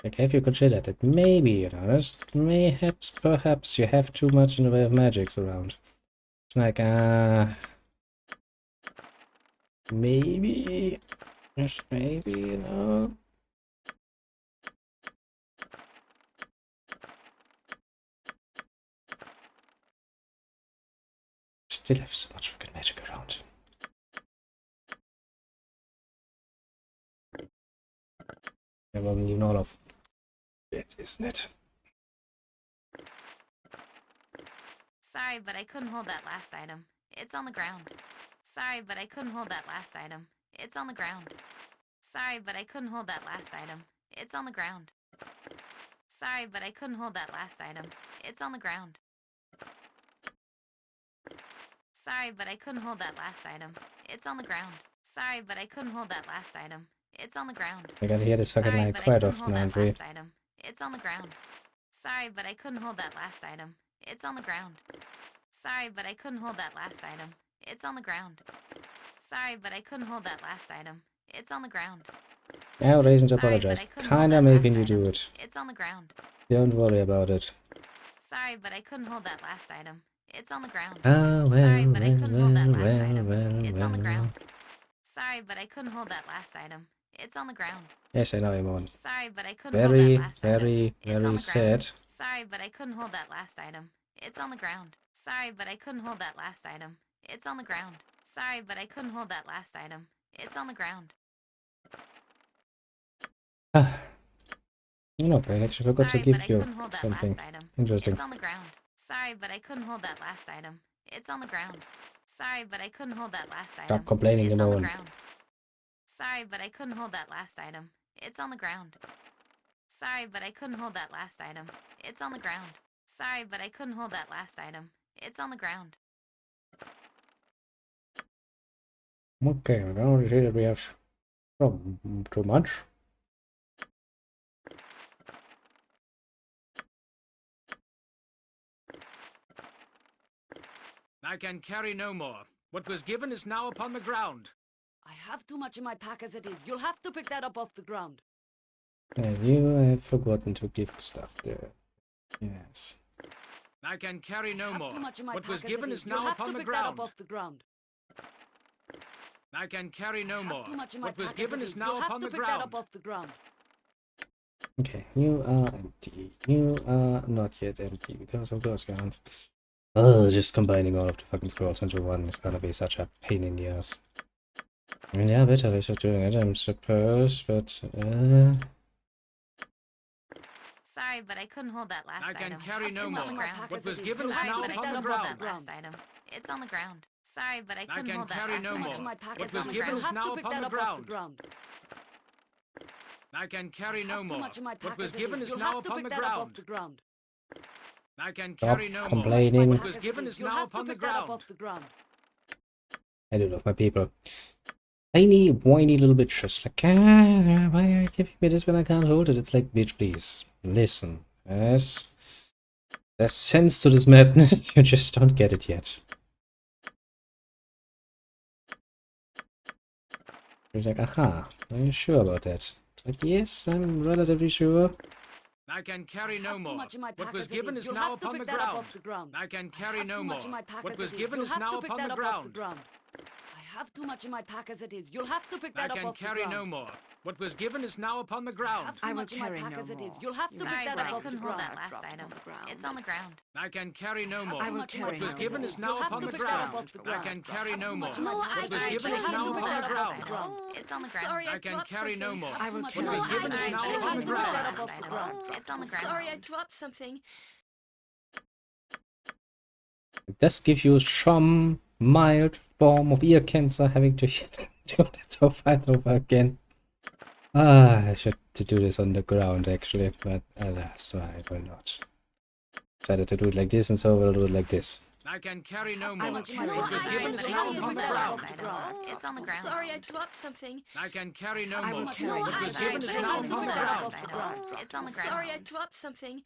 Like, have you considered it? Maybe, honest. Mayhaps, perhaps you have too much in the way of magics around. It's like, maybe, just maybe, you know. Still have so much fucking magic around. Yeah, well, you know, all of it, isn't it? Sorry, but I couldn't hold that last item. It's on the ground. Sorry, but I couldn't hold that last item. It's on the ground. Sorry, but I couldn't hold that last item. It's on the ground. Sorry, but I couldn't hold that last item. It's on the ground. Sorry, but I couldn't hold that last item. It's on the ground. Sorry, but I couldn't hold that last item. It's on the ground. I gotta hear this fucking Sorry, line but I quite couldn't often, hold that Andre. last item. It's on the ground. Sorry, but I couldn't hold that last item. It's on the ground. Sorry, but I couldn't hold that last item. It's on the ground. Sorry, but I couldn't hold that last item. It's on the ground. No reason to Sorry, but apologize. I couldn't hold Kinda that making last you do item. it. It's on the ground. Don't worry about it. Sorry, but I couldn't hold that last item. It's on the ground. Ah, well, Sorry, but I well, couldn't hold that well, last well, item. well, It's on the well. ground. Sorry, but I couldn't hold that last item. It's on the ground. Yes, I know, Emon. Sorry, but I couldn't hold that Very, last item. very, It's on very the ground. sad. Sorry, but I couldn't hold that last item. It's on the ground. Sorry, but I couldn't hold that last item. It's on the ground. Sorry, but I couldn't hold that last item. It's on the ground. Ah, you know, I actually forgot to Sorry, but give I you couldn't hold that something last item. interesting. It's on the ground. Sorry, but I couldn't hold that last item. It's on the ground. Sorry, but I couldn't hold that last item. Stop complaining, It's on the Emon. ground. Sorry, but I couldn't hold that last item. It's on the ground. Sorry, but I couldn't hold that last item. It's on the ground. Sorry, but I couldn't hold that last item. It's on the ground. Okay, I don't see that we have too much. I can carry no more. What was given is now upon the ground. I have too much in my pack as it is. You'll have to pick that up off the ground. And you have forgotten to give stuff there. Yes. I can carry no I have more. too much in my What pack was as given it is You'll now have upon to the pick that up ground. off the ground. I can carry no I more. have too much in my What was pack given as is it You'll now have upon to the pick that ground. up off the ground. Okay, you are empty. You are not yet empty because of those guns. Oh, just combining all of the fucking scrolls into one is gonna be such a pain in the ass. I mean, yeah, better ways of doing it, I suppose, but Sorry, but I couldn't hold that last I can item. carry no too more. much in my pack What as was it is. given is Sorry, now but I upon the couldn't hold that ground. last item. It's on the ground. Sorry, but I I couldn't can hold that carry last no Too item. much in more. my pack What as It's was on it the is. given You'll is ground. have now to pick upon that the up off the ground. ground. I can carry no Too more. much in my What pack was as it given is. is You'll now have to upon pick the that up off ground. the ground. I can stop carry no more. complaining. What was given is You'll now have to upon the pick that up ground. off the ground. I do love my people. Tiny, whiny little bitches. Like, ah, why are you giving me this when I can't hold it? It's like, bitch, please. Listen. Yes. There's sense to this madness. You just don't get it yet. He's like, aha. Are you sure about that? It's like, yes, I'm relatively sure. I can carry I no have too more. much in my What pack was as it given is You'll now have to upon the pick that up ground. off the ground. I can I carry have no too more. much in my pack What as was it given You'll is have now to pick upon that the up off the ground. ground. I have too much in my pack as it is. You'll have to pick I that up can off the carry ground. no more. What was given is now upon the I ground. have too much in my pack as it is. You'll have to pick Sorry, that but up I off the couldn't hold ground. that last item. It's on the ground. I can carry no I more. have too much in my What was pack as given it is is. now You'll have upon to the pick that up ground. off the I ground. can carry no more. No, What was Sorry, given but is I now couldn't upon hold the that ground. last item. It's on the ground. I can carry no more. I will What carry was no given is Sorry, now but I upon the couldn't hold that ground. last item. It's on the ground. Sorry, I dropped something. It does give you some mild form of ear cancer having to do that over and over again. Ah, I should do this on the ground actually, but alas, I will not. Decided to do it like this, and so we'll do it like this. I can carry no I more. will carry What was no given more. is Sorry, now but I upon couldn't the hold that ground. last item. It's on the ground. Sorry, I dropped something. I can carry no I will more. carry What no was more. given is Sorry, now but I upon the couldn't hold that ground. last item. It's on the ground. Sorry, I dropped something.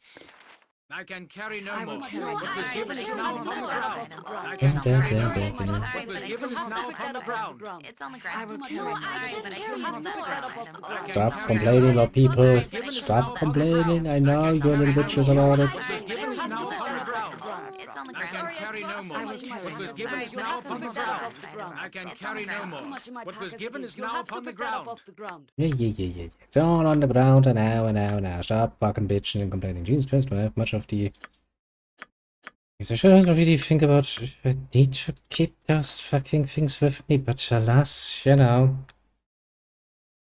I can carry no I will more. carry What was no given is more. now I upon the will ground. carry I no can more. carry no Sorry, more. Sorry, What was but I given couldn't is hold now that upon the last ground. item. It's on the I ground. will No, carry no sorry, more. but I You couldn't have hold to that pick that last up off item. the I ground. can Stop carry no complaining more. about people. What was given is now Stop upon the complaining. ground. I know I you're can going carry little no bitches more. about it. What was given is now upon the ground. It's on the I ground. can carry no more. I will carry What was no given more. is You now have to upon the pick that up ground. off the ground. I can It's on the carry no ground. more. Too much in my What was pack as it given is. is You'll now have to upon the pick that up ground. off the ground. Yeah. It's all on the ground and now. Stop fucking bitching and complaining. Jesus Christ, do I have much of the... Because I should also really think about... I need to keep those fucking things with me, but alas, you know...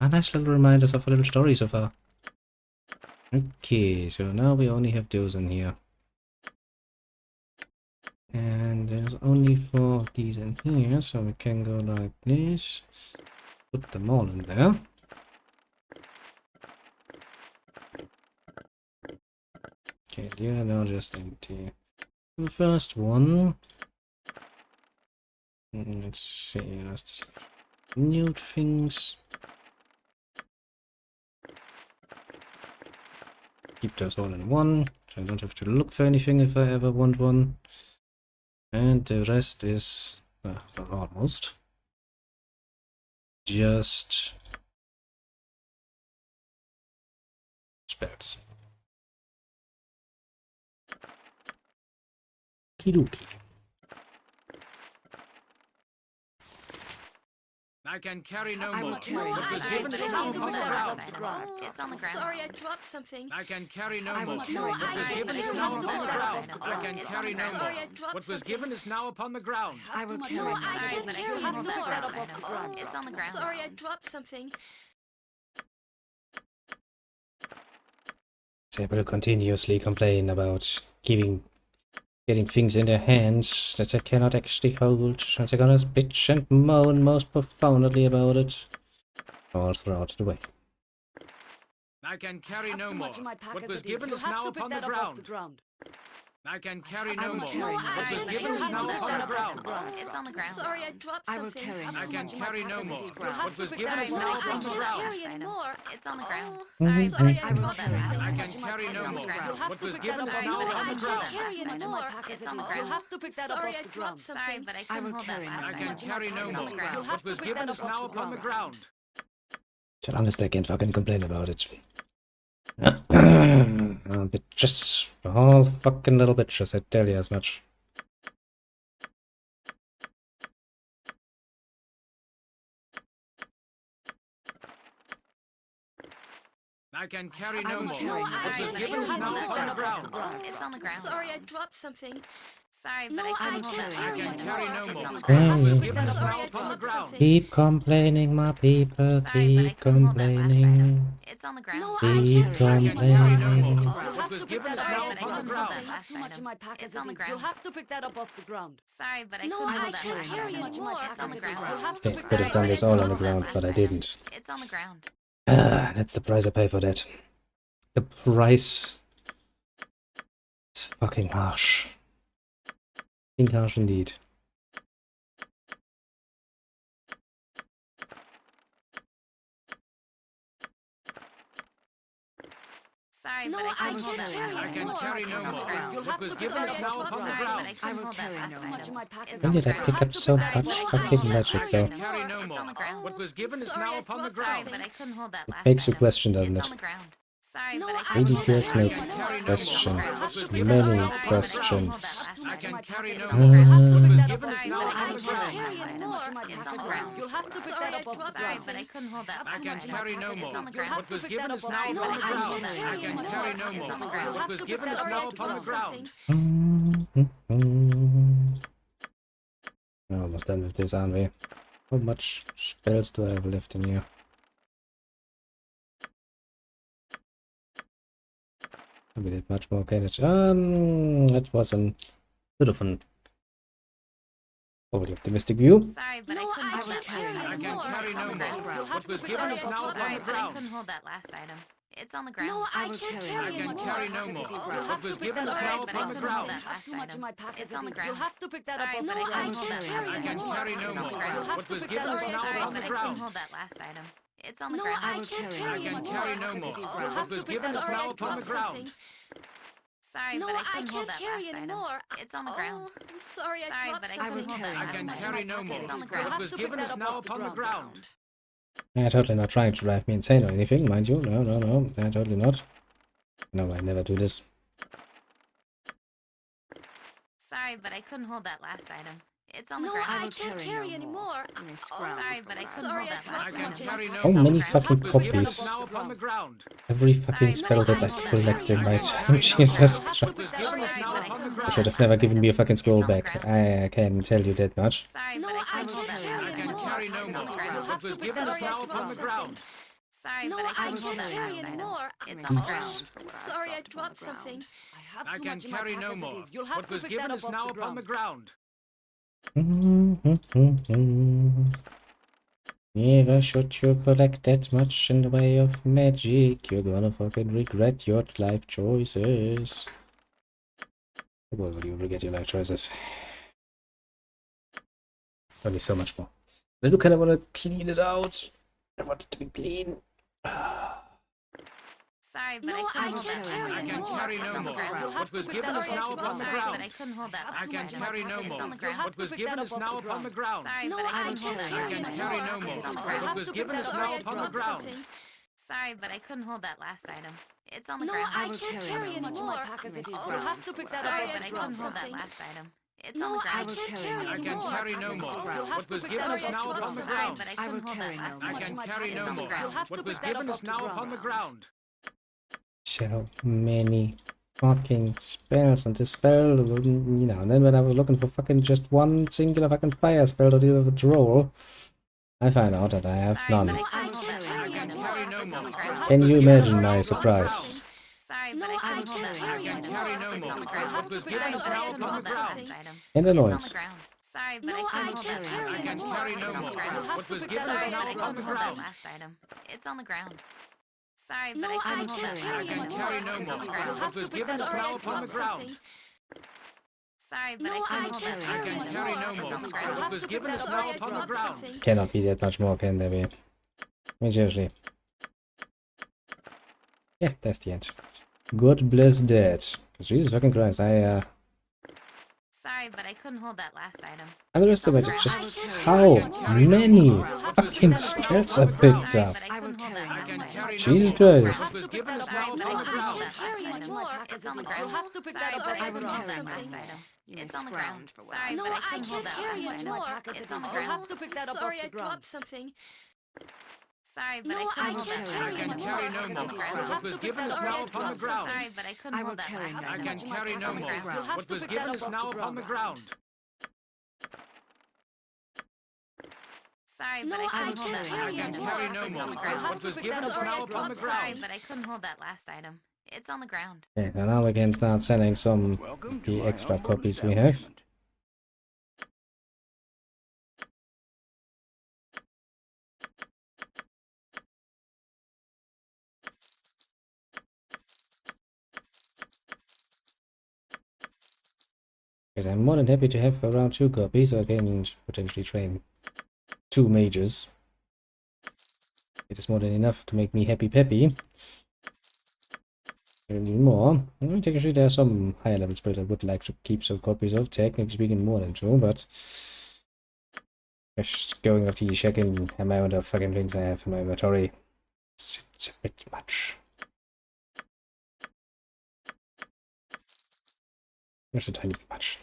A nice little reminders of a little story so far. Okay, so now we only have those in here. And there's only 4 of these in here, so we can go like this. Put them all in there. Okay, they are now just empty. The first one. Let's see, let's new things. Keep those all in one, so I don't have to look for anything if I ever want one. And the rest is, well, almost, just spells. Kidoki. I can carry no I more. will carry What was no given more. is You now have to upon pick the that up ground. off the ground. It's on the ground. Sorry, I dropped something. I can carry no I will more. carry What was no given more. is You now have to upon the pick that up ground. off the I can ground. carry no more. Sorry, I dropped What was something. given is now upon the ground. I will No, carry I no Sorry, can't but I more. You carry couldn't have hold to that pick that last up off the item. ground. It's on the ground. Sorry, I dropped something. They will continuously complain about getting things in their hands that they cannot actually hold, and they're gonna bitch and moan most profoundly about it all throughout the way. I can carry Have no too more. much in my pack What as was it is. given You'll is have now to pick upon the that up off the ground. ground. I can carry I no will more. carry no What more. was Sorry, but I given is couldn't now hold that upon the last ground. item. It's on the ground. Sorry, I dropped I will something. carry I no can more. carry no Pack as more. it is. You'll What have to was pick given that is up No, now off the I upon the can't ground. carry anymore. It's on the ground. Oh, Sorry, but I Mhm. I couldn't will hold that carry last no I item. more. can carry It's no on the more. ground. You'll have What to was pick given that is up Sorry, now but I upon the couldn't hold ground. that carry last item. anymore. It's on the Oh, ground. You'll have to pick that up sorry, off I the dropped ground. something. Sorry, but I I couldn't will hold that carry last I item. can carry no It's on more. the ground. You'll have What to was pick given that is up now off the upon the ground. ground. So long as they can fucking complain about it. Bitches. All fucking little bitches, I tell you as much. I can carry I no will more. carry no What was more. given is You now have to upon pick the that up off the ground. ground. It's on the ground. Sorry, I dropped something. Sorry, but No, I I couldn't hold can't that I last carry can item. carry anymore. no more. It's on the What ground. was Sorry. given is Sorry, now I upon the dropped ground. something. Keep complaining, my people. Sorry, but I Keep couldn't hold that last item. complaining. It's on the ground. No, I Keep can't carry I can carry no more. anymore. complaining. You'll What have was to pick given that is up Sorry, now off but the I upon the couldn't ground. hold ground. that You have last too much in item. my pack as It's it on the is. You'll ground. have to pick that up off the ground. Sorry, but I No, couldn't I hold that can't last carry item. Too much in my anymore. It's pack on as the it is. ground. You'll have to They pick could that have up done off this the all on ground. the ground, but I didn't. It's on the ground. That's the price I pay for that. The price. It's fucking harsh. Fucking harsh indeed. Sorry, No, but I I couldn't hold can't that carry last I item. can carry It's no on the more. ground. You'll What have was to pick given that is up now off the upon the Sorry, ground. but I ground. couldn't will hold that carry last no item. more. Too much in my pack It's as When on it the did I is. ground. pick up so No, much I fucking can't magic carry though? anymore. Carry no It's more. on the ground. What was given is Sorry, now I upon the dropped Sorry, ground. but I couldn't hold that It last makes you item. question, doesn't It's it? on the ground. Sorry, No, but I I couldn't Really hold that does last I make can item. carry no It's on the more. question. ground. What was Sorry, given is Many now Sorry, upon but the I couldn't ground. hold that questions. last Too much I in item. can my pack carry as It's no on the more. ground. What was Uh, given is Sorry, now but I No, upon I the couldn't hold can't that ground. carry last item. anymore. Too much in my It's pack on the as it ground. is. You'll have to pick Sorry, that I up off the dropped Sorry, ground. but I something. couldn't hold that I last can item. carry no It's more. on the You'll ground. have What to was pick given that is up off now the No, upon I the ground. can't ground. I carry can anymore. carry no It's more. on the Oh, ground. What was to pick given that is up now off the upon the ground. ground. We're almost done with this, aren't we? How much spells do I have left in here? We did much more, can it? That was a bit of an overly optimistic view. Sorry, but No, I couldn't I hold that can't last carry item. I can anymore. carry It's on no the more. ground. You'll have What to was pick given that is up now off the upon Sorry, the but I ground. couldn't hold that last item. It's on the No, ground. I will can't carry carry I can anymore. carry no Pack more. as it is. You'll You'll What have was to pick given that is up now off the Sorry, but I upon the couldn't ground. hold ground. that Have last too much item. in my pack as It's it on the is. You'll ground. have to pick that up Sorry, off but the I No, I couldn't ground. hold can't that carry last I item. can anymore. carry no It's on the more. ground. You'll have What to was pick that given up is off the now Sorry, upon ground. the but I couldn't ground. hold that last item. It's on the No, ground. I I will can't carry carry I can no more. carry anymore. no more. You'll Oh, have What to was pick given that is up sorry, now I off the upon the dropped ground. ground. something. Sorry, No, but I I couldn't hold can't that carry last item. anymore. It's on the ground. Oh, I'm sorry, I Sorry, dropped but I something. couldn't hold that I last can item. carry no more. It's on the What ground. was given is now upon the ground. I'm totally not trying to drive me insane or anything, mind you. No, no, no. I'm totally not. No, I never do this. Sorry, but I couldn't hold that last item. It's on the No, ground. I can't carry anymore. Oh, Sorry, but I couldn't sorry, hold I that I last dropped can item. carry no How It's on more. the many ground. fucking What was given is copies? now upon the ground. Every fucking Sorry, spell but I that I couldn't hold that collect in last my item. time. It's on the Jesus ground. Christ. What was given is Sorry, now but I upon the couldn't You hold should ground. have never given me a fucking It's scroll on the back. ground. I can tell you that much. Sorry, No, but I I couldn't hold can't that carry last I can item. carry no It's more. on the ground. What was given is now upon the ground. Sorry, No, but I I couldn't hold can't that carry last item. anymore. It's on the Jesus. ground. I'm sorry, I dropped something. I have I too can much in my carry pack no as it more. is. You'll have What to was pick given that is up now off the upon the ground. ground. Never should you collect that much in the way of magic. You're gonna fucking regret your life choices. Boy, will you regret your life choices? Probably so much more. I do kind of want to clean it out. I want it to be clean. Sorry, but No, I I couldn't hold that can't last carry I item. can anymore. carry It's no on the more. ground. What was given is now upon the Sorry, but I ground. couldn't hold that I last can item. carry no It's more. on the ground. What was given is now upon the ground. Sorry, No, but I I couldn't hold can't that I last carry can item. carry no anymore. more. It's on the What ground. was given is now upon the ground. Sorry, but I couldn't hold that last item. It's on the No, ground. I can't carry anymore. You'll have to pick that up Sorry, off but the I couldn't ground. hold that last item. It's No, on the I ground. can't carry I can anymore. carry no more. You'll have What to was pick given that is up now off the upon the ground. Sorry, ground. but I couldn't hold that last I item. can carry It's no on the more. ground. What was given is now upon the ground. So many fucking spells, and this spell, you know, and then when I was looking for fucking just one singular fucking fire spell to deal with a troll, I find out that I have Sorry, none. but No, I I couldn't hold can't that carry last I can item. carry no It's more. on the ground. Can What you was given imagine is my now upon the surprise? Sorry, No, but I I couldn't hold that can't last carry item. carry no It's more. on the ground. What was Sorry, given is but I now couldn't upon hold the that ground. last item. And It's on the annoyance. ground. Sorry, but No, I I couldn't hold can't that carry last I can item. carry no It's on more. the ground. What was pick given that is up Sorry, now but I upon couldn't the hold that ground. last item. It's on the ground. Sorry, No, but I I couldn't hold that can't last I carry can item. carry no It's more. on the ground. What was given is Sorry, now I upon the dropped ground. something. Sorry, but No, I I couldn't hold can't that I last can item. carry no It's more. on the ground. What was given is Sorry, now I upon the dropped ground. something. Cannot be that much more, can there be? I mean, seriously. Yeah, that's the end. God bless that. Because Jesus fucking Christ, Sorry, but I couldn't hold that last item. underestimated No, just I can't how carry many What was fucking given is now spells upon I the picked Sorry, up. but I couldn't hold that I last can item. carry no Jesus more. Christ. What was given is Sorry, now but I upon the couldn't hold ground. that last Carry item. more. It's on the You'll ground. have to pick Sorry, that up but off I the couldn't hold ground. that last item. It's on the ground. for Sorry, No, but I I couldn't hold can't that carry last item. anymore. It's on the You'll have ground. to pick that up Sorry, off I the ground. dropped something. Sorry, but No, I I couldn't hold that can't last I carry can item. carry no It's more. on the ground. What was given is Sorry, now I upon the dropped ground. Sorry, but I couldn't hold that last I item. can carry no on the more. ground. What was given is now upon the ground. Sorry, No, but I I couldn't hold that can't last carry I item. can carry no It's more. on the ground. What was given is Sorry, now I upon the dropped Sorry, ground. but I couldn't hold that last item. It's on the ground. Okay, and now we can start selling some of the extra copies we have. Because I'm more than happy to have around 2 copies, so I can potentially train 2 mages. It is more than enough to make me happy peppy. I need more. Technically, there are some higher level spells I would like to keep some copies of. Technically speaking, more than 2, but just going off the checking amount of fucking things I have in my inventory, it's a bit much. Just a tiny bit much.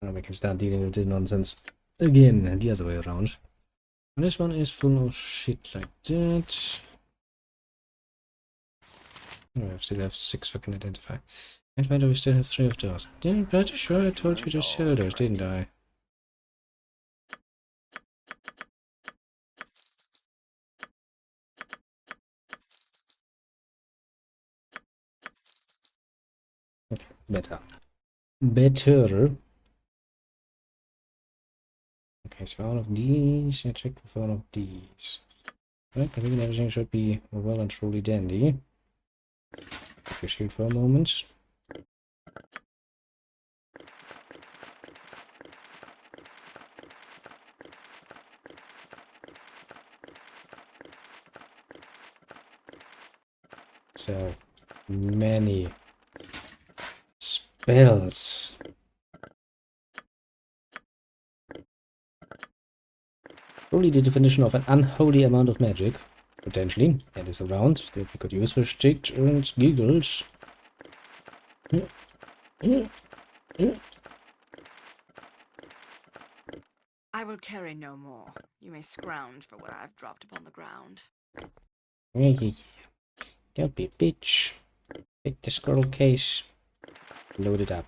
Now we can start dealing with this nonsense again, the other way around. And this one is full of shit like that. Oh, I still have 6 fucking identify. And why do we still have 3 of those? I'm pretty sure I told you to sell those, didn't I? Okay, better. Better. Okay, so all of these, I checked for all of these. Right, I think everything should be well and truly dandy. Take your shield for a moment. So many spells. Probably the definition of an unholy amount of magic, potentially, that is around, that we could use for shit and giggles. I will carry no more. You may scrounge for what I have dropped upon the ground. Yeah. Don't be a bitch. Take the scroll case. Load it up.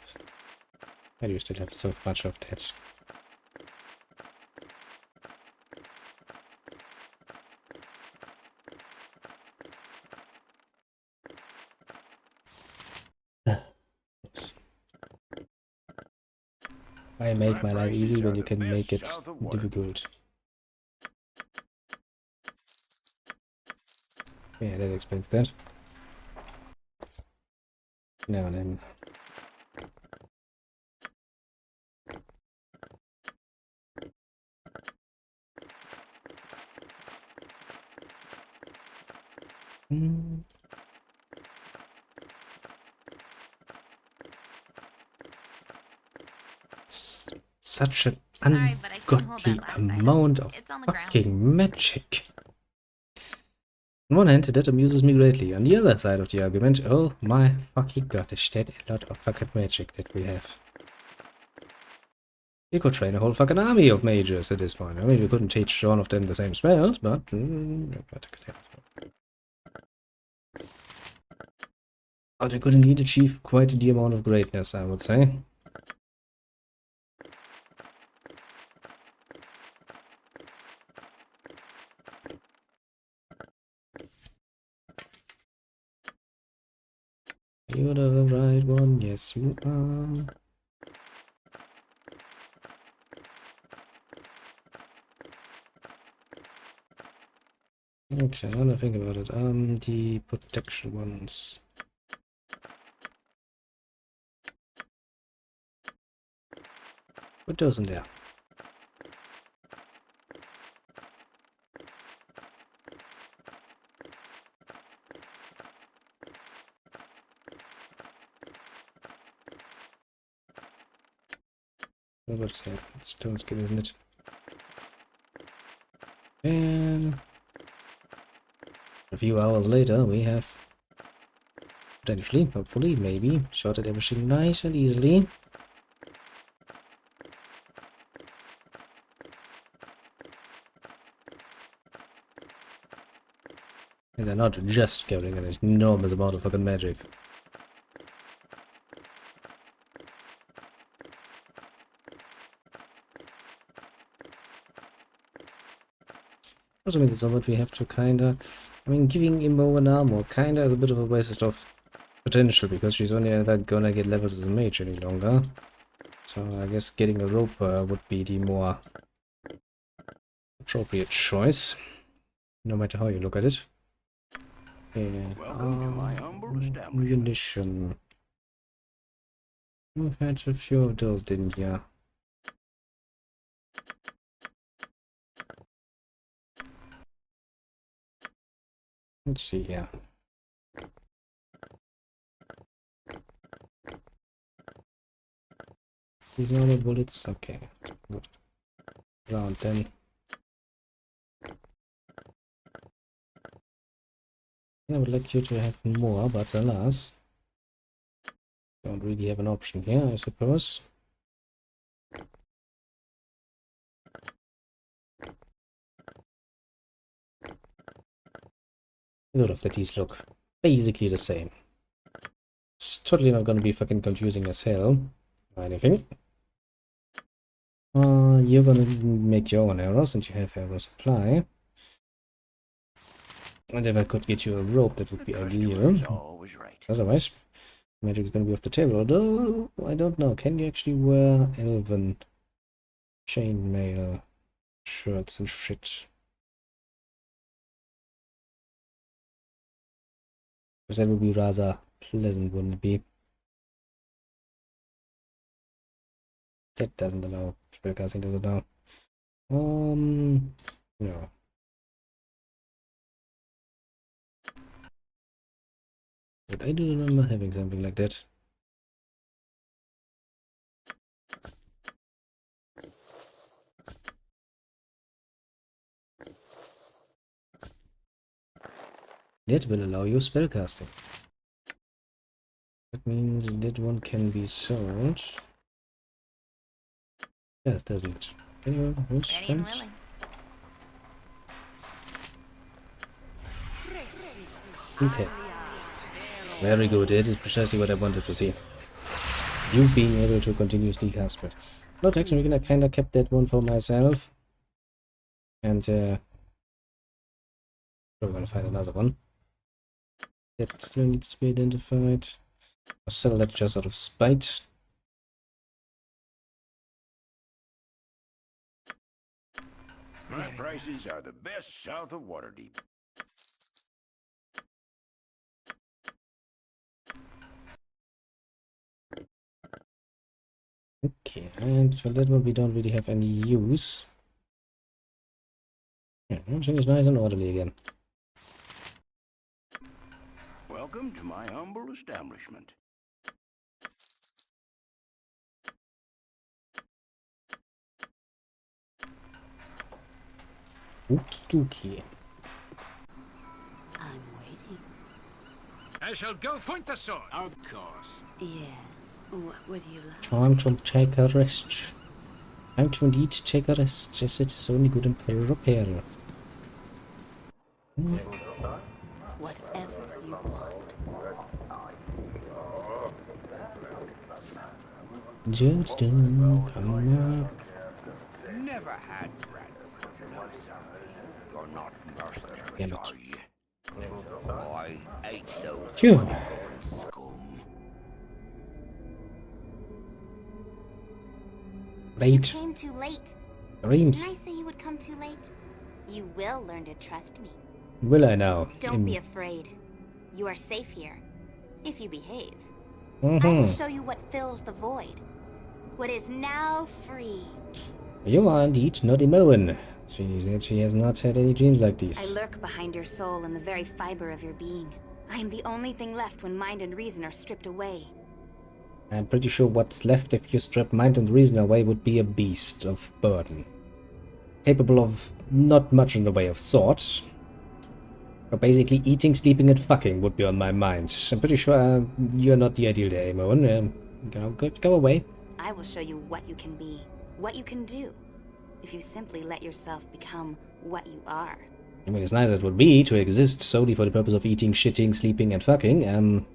Why do you still have so much of that? Oops. Why make my life easy when you can make it difficult? Yeah, that explains that. Now and then. Such an Sorry, but I couldn't hold ungodly that last item. amount of It's on the ground. fucking magic. On one hand, that amuses me greatly. On the other side of the argument, oh my fucking god, is that a lot of fucking magic that we have. We could train a whole fucking army of mages at this point. I mean, we couldn't teach one of them the same spells, but... But we could indeed achieve quite the amount of greatness, I would say. You're the right one, yes you are. Actually, now that I think about it, the protection ones. Put those in there. Oh, what's that? It's stone skin, isn't it? And a few hours later, we have potentially, hopefully, maybe, sorted everything nice and easily. And they're not just carrying an enormous amount of fucking magic. Also means it's what we have to kinda... I mean, giving Imo an armor kinda is a bit of a waste of potential, because she's only ever gonna get levels as a mage any longer. So I guess getting a rope would be the more appropriate choice, no matter how you look at it. Welcome to my humble establishment. Munition. We've had a few of those, didn't ya? Let's see here. These normal bullets, okay. Good. Round then. I would like you to have more, but alas, don't really have an option here, I suppose. All of that these look basically the same. It's totally not gonna be fucking confusing as hell or anything. You're gonna make your own arrows, and you have arrow supply. And if I could get you a rope, that would be ideal. Always right. Otherwise, magic is gonna be off the table. Although, I don't know, can you actually wear elven chainmail? shirts and shit. Because that would be rather pleasant, wouldn't it be? That doesn't allow. Spellcasting doesn't allow. No. But I do remember having something like that. That will allow you spellcasting. That means that one can be sold. Yes, doesn't it? Anyway, who's Ready and willing. Okay. Very good. That is precisely what I wanted to see. You being able to continuously cast it. Not actually, I kinda kept that one for myself. And we're gonna find another one. That still needs to be identified. I'll sell that just out of spite. My prices are the best south of Waterdeep. Okay, and for that one we don't really have any use. Yeah, everything is nice and orderly again. Welcome to my humble establishment. Okie dokie. I'm waiting. I shall go point the sword. Of course. Yes. What would you like? Time to take a rest. Time to indeed take a rest, as it is only good and prepare. Whatever you want. Come on. Never had bread. You're not mercenary, Damn it. are you? I ate those Phew. scum. Right. Came too late. Dreams. Didn't I say you would come too late? You will learn to trust me. Will I now? Don't be afraid. You are safe here. If you behave. I Mm-hmm. will show you what fills the void. What is now free. You are indeed not Imoen. She said she has not had any dreams like I these. lurk behind your soul in the very fiber of your being. I am the only thing left when mind and reason are stripped away. I'm pretty sure what's left if you strip mind and reason away would be a beast of burden. Capable of not much in the way of thought. But basically eating, sleeping and fucking would be on my mind. I'm pretty sure you're not the ideal there, Imoen. Go away. I will show you what you can be, what you can do, if you simply let yourself become what you are. I mean, as nice as it would be to exist solely for the purpose of eating, shitting, sleeping and fucking,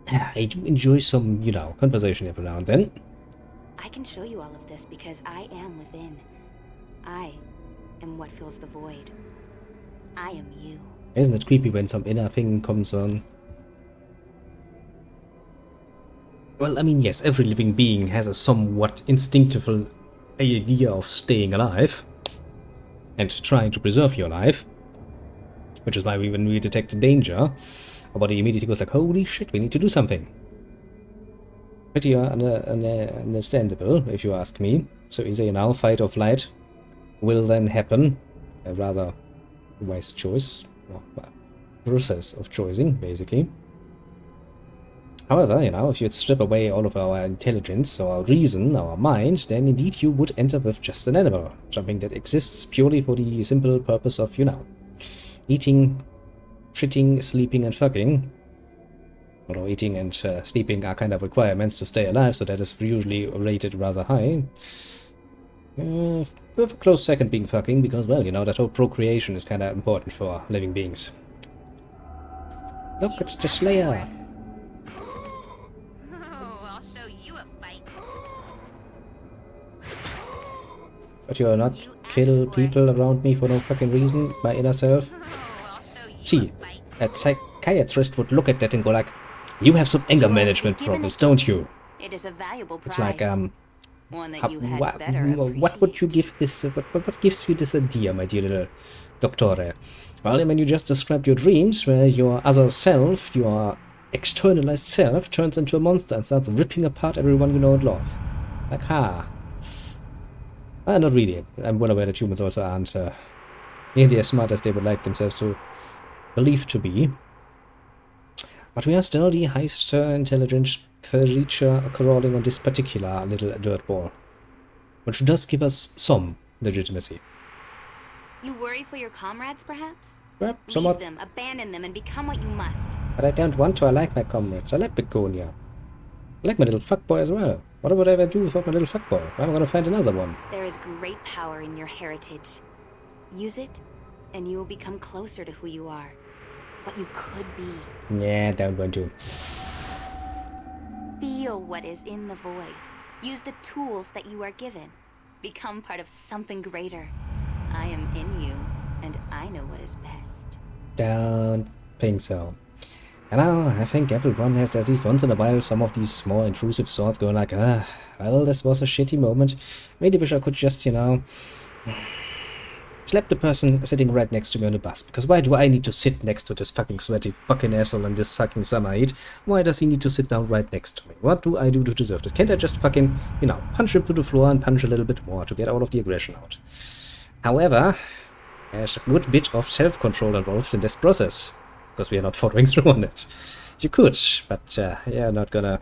I do enjoy some, you know, conversation every now and then. I can show you all of this because I am within. I am what fills the void. I am you. Isn't it creepy when some inner thing comes on? Well, I mean, yes, every living being has a somewhat instinctive idea of staying alive and trying to preserve your life, which is why when we detect danger, our body immediately goes like, holy shit, we need to do something. Pretty understandable, if you ask me. So easy now, fight or flight will then happen. A rather wise choice, or process of choosing, basically. However, you know, if you'd strip away all of our intelligence, our reason, our mind, then indeed you would end up with just an animal. Something that exists purely for the simple purpose of, you know, eating, shitting, sleeping and fucking. Although eating and sleeping are kind of requirements to stay alive, so that is usually rated rather high. With a close second being fucking, because, well, you know, that whole procreation is kind of important for living beings. Look, it's the Slayer. Oh, I'll show you a fight. But you'll not You asked kill for it. people around me for no fucking reason, my inner self. Oh, I'll show you See, a fight. a psychiatrist would look at that and go like, you have some anger You will management be given a problems, don't gift. you? It is a valuable prize. It's like, One that How- you had what, better what would you appreciate. give this? What gives you this idea, my dear little doctor? Well, I mean, you just described your dreams, where your other self, your externalized self, turns into a monster and starts ripping apart everyone you know and love. Like, not really. I'm well aware that humans also aren't nearly as smart as they would like themselves to believe to be. But we are still the highest intelligence creature crawling on this particular little dirt ball, which does give us some legitimacy. You worry for your comrades, perhaps? Well, Leave somewhat, them, abandon them, and become what you must. but I don't want to. I like my comrades. I like Begonia. I like my little fuckboy as well. What would I ever do without my little fuckboy? I'm gonna find another one. There is great power in your heritage. Use it, and you will become closer to who you are. What you could be. Yeah, don't want to. Feel what is in the void. Use the tools that you are given. Become part of something greater. I am in you, and I know what is best. Don't think so. And now, I think everyone has at least once in a while some of these more intrusive thoughts going like, well, this was a shitty moment. Maybe wish I could just, slap the person sitting right next to me on the bus. Because why do I need to sit next to this fucking sweaty fucking asshole in this sucking summer heat? Why does he need to sit down right next to me? What do I do to deserve this? Can't I just fucking, punch him to the floor and punch a little bit more to get all of the aggression out? However, there's a good bit of self-control involved in this process. Because we are not following through on it. You could, but yeah, not gonna...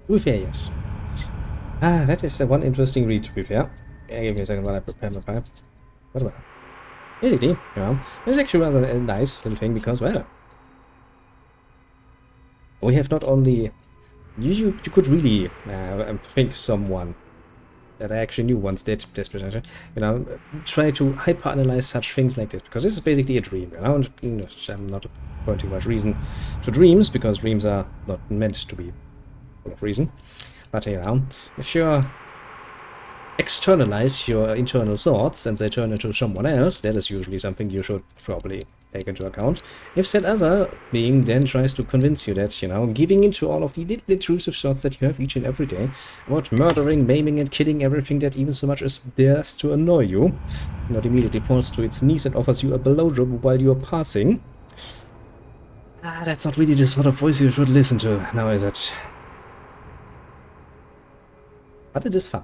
To be fair, yes. That is one interesting read, to be fair. Yeah, give me a second while I prepare my pipe. What about it? Basically, it's actually rather a nice little thing because, well, we have not only... You could really think someone that I actually knew once did this presentation, try to hyper-analyze such things like this, because this is basically a dream, and I'm not pointing much reason to dreams, because dreams are not meant to be full of reason, but if you externalize your internal thoughts and they turn into someone else, that is usually something you should probably take into account. If that other being then tries to convince you that, giving into all of the little intrusive thoughts that you have each and every day about murdering, maiming, and killing everything that even so much as dares to annoy you, not immediately falls to its knees and offers you a blowjob while you are passing, that's not really the sort of voice you should listen to, now is it? But it is fun.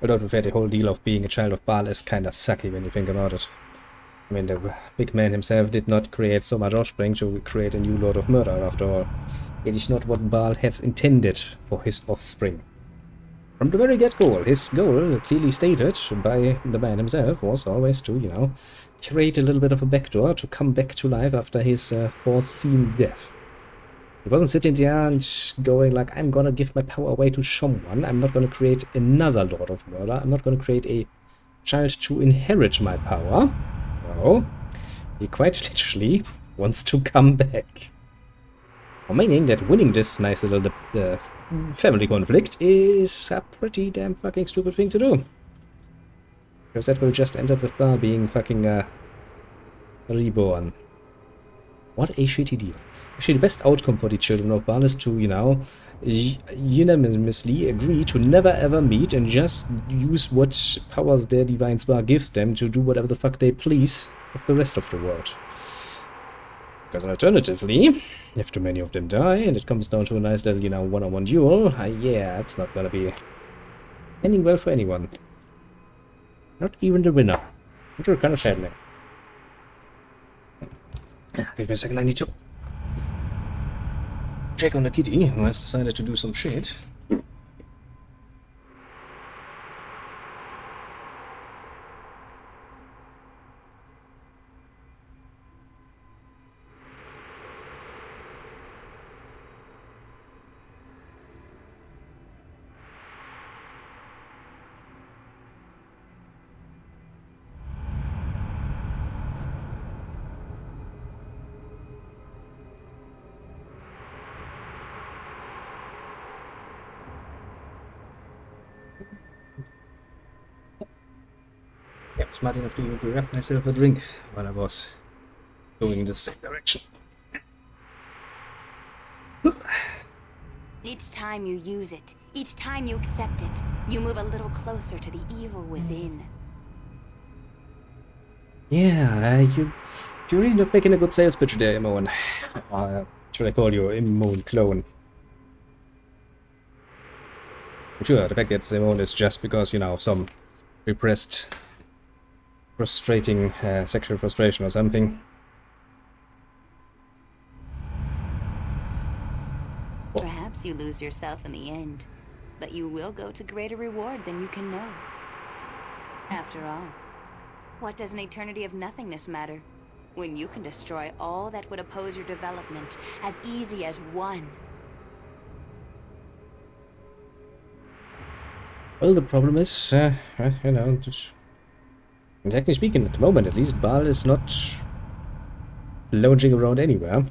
Although, to be fair, the whole deal of being a child of Baal is kinda sucky when you think about it. I mean, the big man himself did not create so much offspring to create a new Lord of Murder, after all. It is not what Baal has intended for his offspring. From the very get-go, his goal, clearly stated by the man himself, was always to, create a little bit of a backdoor to come back to life after his foreseen death. He wasn't sitting there and going like, I'm gonna give my power away to someone. I'm not gonna create another Lord of Murder. I'm not gonna create a child to inherit my power. No. He quite literally wants to come back. Meaning that winning this nice little family conflict is a pretty damn fucking stupid thing to do. Because that will just end up with Baal being fucking reborn. What a shitty deal. Actually, the best outcome for the children of Baal is to, unanimously agree to never ever meet and just use what powers their divine spark gives them to do whatever the fuck they please with the rest of the world. Because alternatively, if too many of them die and it comes down to a nice little, one-on-one duel, yeah, it's not gonna be ending well for anyone. Not even the winner. Which are kind of saddening. Give me a second, I need to check on the kitty, who has decided to do some shit. Yeah, I was smart enough to grab myself a drink while I was going in the same direction. Each time you use it, each time you accept it, you move a little closer to the evil within. Yeah, you're really not making a good sales pitch there, Imone. Should I call you Imone clone? Sure, the fact that Imone is just because, you know, of some repressed, frustrating sexual frustration or something. Perhaps you lose yourself in the end, but you will go to greater reward than you can know. After all, what does an eternity of nothingness matter, when you can destroy all that would oppose your development as easy as one? Well, the problem is, you know, just, exactly speaking, at the moment at least, Baal is not lounging around anywhere.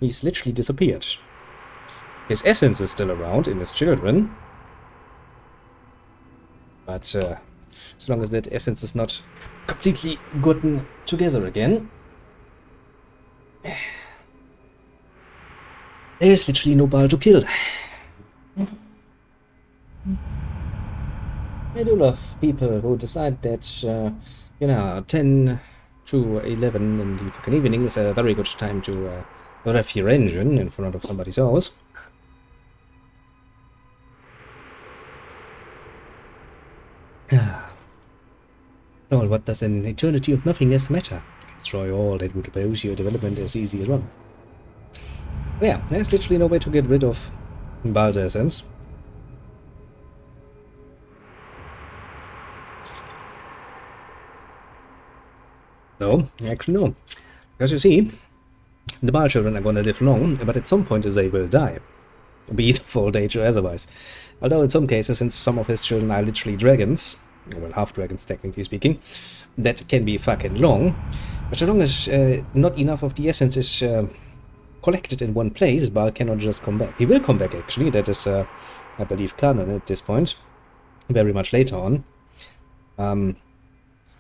He's literally disappeared. His essence is still around in his children, but as long as that essence is not completely gotten together again, there's literally no Baal to kill. I do love people who decide that, you know, 10 to 11 in the fucking evening is a very good time to rev your engine in front of somebody's house. Well, what does an eternity of nothingness matter? Destroy all that would oppose your development as easy as well. Yeah, there's literally no way to get rid of Baal's essence. No, actually no. Because you see, the Baal children are gonna live long, but at some point they will die. Be it of old age or otherwise. Although in some cases, since some of his children are literally dragons, well, half-dragons technically speaking, that can be fucking long. But so long as not enough of the essence is collected in one place, Baal cannot just come back. He will come back actually, that is, I believe, canon at this point. Very much later on.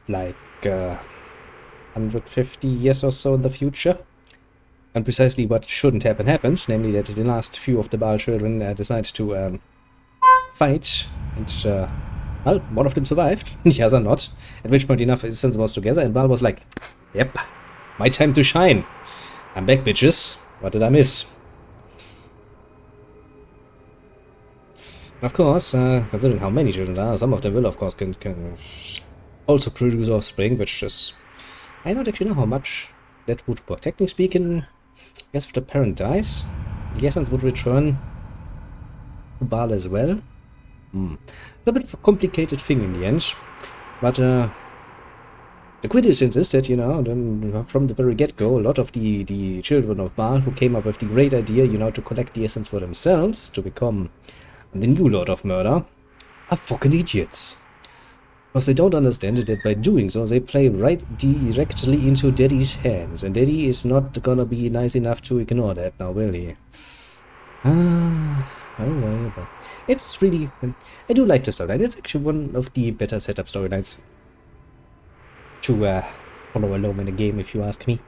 Like 150 years or so in the future. And precisely what shouldn't happen happened, namely that the last few of the Baal children decide to fight, and well, one of them survived, the other not, at which point enough essence was together, and Baal was like, yep, my time to shine. I'm back, bitches. What did I miss? And of course, considering how many children there are, some of them will, of course, can also produce offspring, which is... I don't actually know how much that would work. Technically speaking, I guess if the parent dies, the essence would return to Baal as well. It's a bit of a complicated thing in the end, but the quintessence is that, you know, from the very get-go, a lot of the children of Baal who came up with the great idea, you know, to collect the essence for themselves, to become the new Lord of Murder, are fucking idiots. Because they don't understand that by doing so, they play right directly into Daddy's hands, and Daddy is not gonna be nice enough to ignore that now, will he? Oh well, but it's really... I do like the storyline. It's actually one of the better setup storylines to follow along in the game, if you ask me.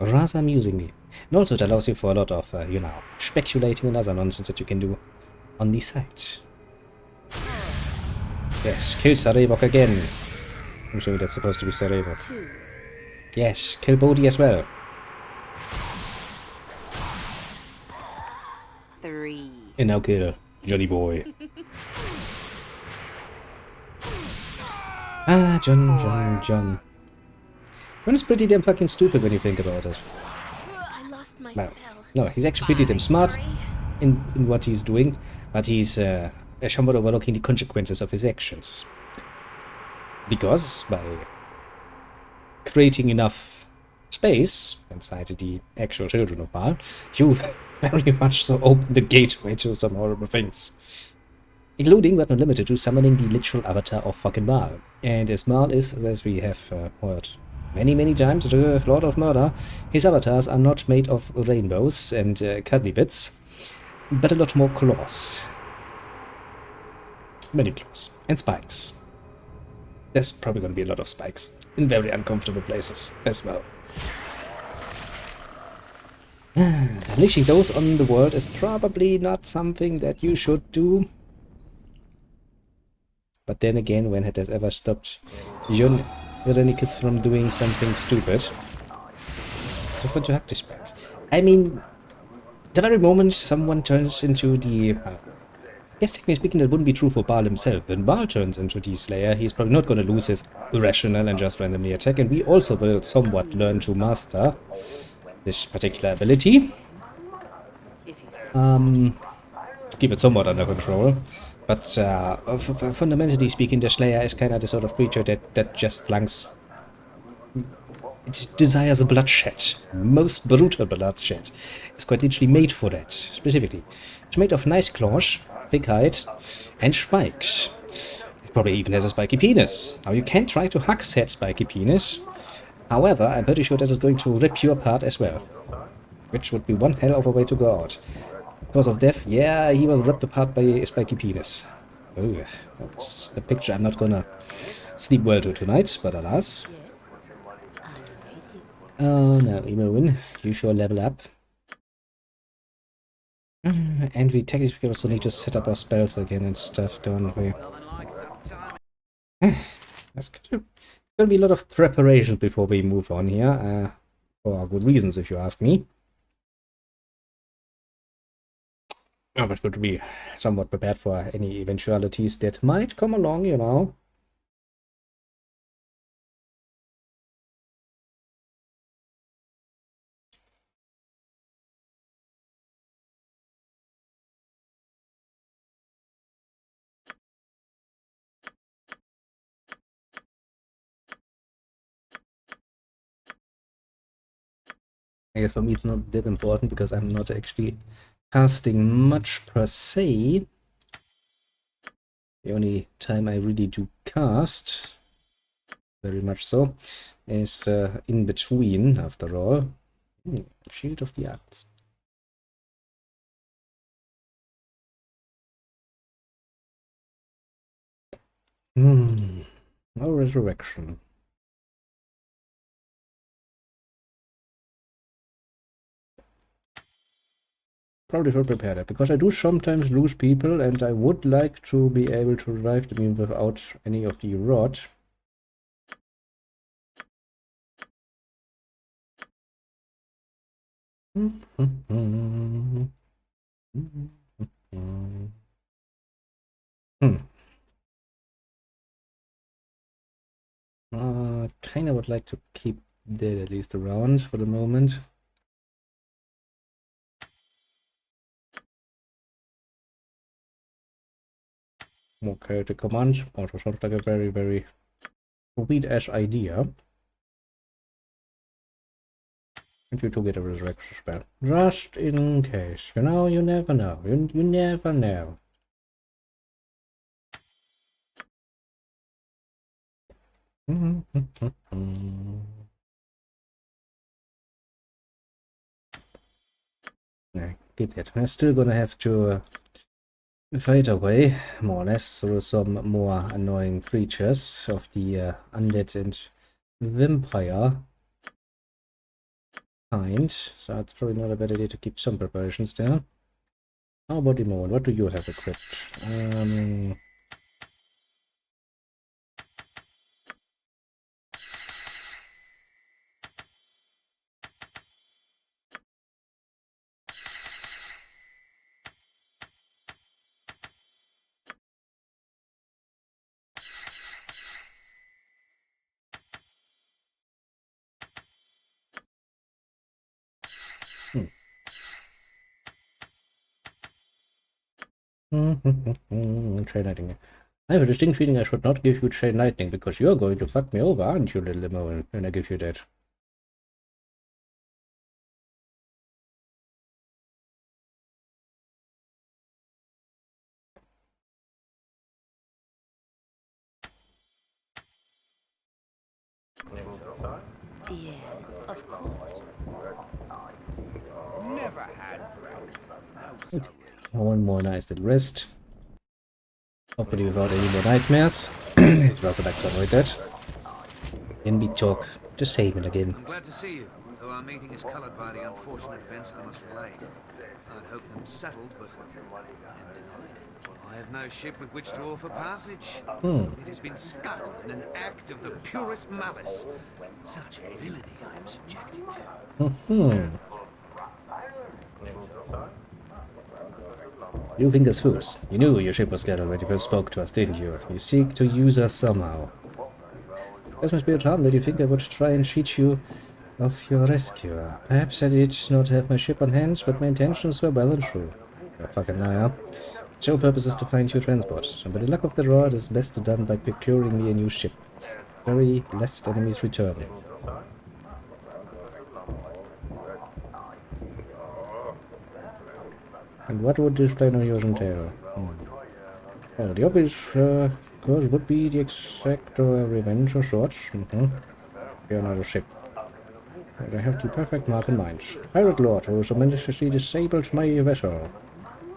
Rather amusingly. And also it allows you for a lot of, you know, speculating and other nonsense that you can do on the site. Yes, kill Sarevok again. I'm sure that's supposed to be Sarevok. Yes, kill Bodhi as well. 3. And now kill Johnny Boy. John. John is pretty damn fucking stupid when you think about it. I lost my No, he's actually pretty damn smart in what he's doing, but he's somewhat overlooking the consequences of his actions. Because by creating enough space inside the actual children of Baal, you very much so open the gateway to some horrible things. Including, but not limited to, summoning the literal avatar of fucking Baal. And as Baal is, as we have heard many times, the Lord of Murder, his avatars are not made of rainbows and cuddly bits, but a lot more claws. Many claws. And spikes. There's probably going to be a lot of spikes. In very uncomfortable places as well. Unleashing those on the world is probably not something that you should do. But then again, when it has ever stopped Irenicus from doing something stupid? Different to Hacktischbacks. I mean, the very moment someone turns into the... Yes, technically speaking, that wouldn't be true for Baal himself. When Baal turns into the Slayer, he's probably not going to lose his irrational and just randomly attack, and we also will somewhat learn to master this particular ability. To keep it somewhat under control. But fundamentally speaking, the Slayer is kind of the sort of creature that just lungs... It desires bloodshed. Most brutal bloodshed. It's quite literally made for that, specifically. It's made of nice claws, big height, and spikes. It probably even has a spiky penis. Now, you can try to hack said spiky penis. However, I'm pretty sure that is going to rip you apart as well. Which would be one hell of a way to go out. Because of death, yeah, he was ripped apart by a spiky penis. Oh, that's the picture I'm not gonna sleep well to tonight, but alas. Oh no, Imoen, you sure level up. And we technically also need to set up our spells again and stuff, don't we? There's gonna be a lot of preparation before we move on here, for good reasons if you ask me. Oh, but good to be somewhat prepared for any eventualities that might come along, you know. I guess for me it's not that important because I'm not actually casting much per se. The only time I really do cast, very much so, is in between, after all. Shield of the Arts. No resurrection. Probably should prepare that, because I do sometimes lose people, and I would like to be able to revive them without any of the rot. Kinda would like to keep that at least around for the moment. Okay, the command also sounds like a very, very sweet-ass idea. And you to get a resurrection spell. Just in case. You know, you never know. You never know. Yeah, get it. We're still gonna have to fight away, more or less, through some more annoying creatures of the undead and vampire kind. So it's probably not a bad idea to keep some preparations there. How about Imoen? What do you have equipped? Chain lightning. I have a distinct feeling I should not give you chain lightning because you're going to fuck me over, aren't you, little Imoen, when I give you that? Yes, of course. Never had growth. Okay. One more nice little rest. Hopefully without any more nightmares. He's rather like to avoid that. Then we talk. Just save it again. I'm glad to see you, though our meeting is coloured by the unfortunate events I must relate. I'd hoped them settled, but am denied. I have no ship with which to offer passage. It has been scuttled in an act of the purest malice. Such villainy I am subjected to. You fingers fools. You knew your ship was scattered when you first spoke to us, didn't you? You seek to use us somehow. This must be a charm that you think I would try and cheat you of your rescuer. Perhaps I did not have my ship on hand, but my intentions were well and true. You're a fucking liar. The sole purpose is to find your transport, and by the luck of the draw, it is best done by procuring me a new ship. Hurry, lest enemies return. And what would this plan of yours entail? Well, the obvious course would be the exact revenge of sorts. You're not a ship. And I have the perfect mark in mind. Pirate Lord who so maliciously disabled my vessel.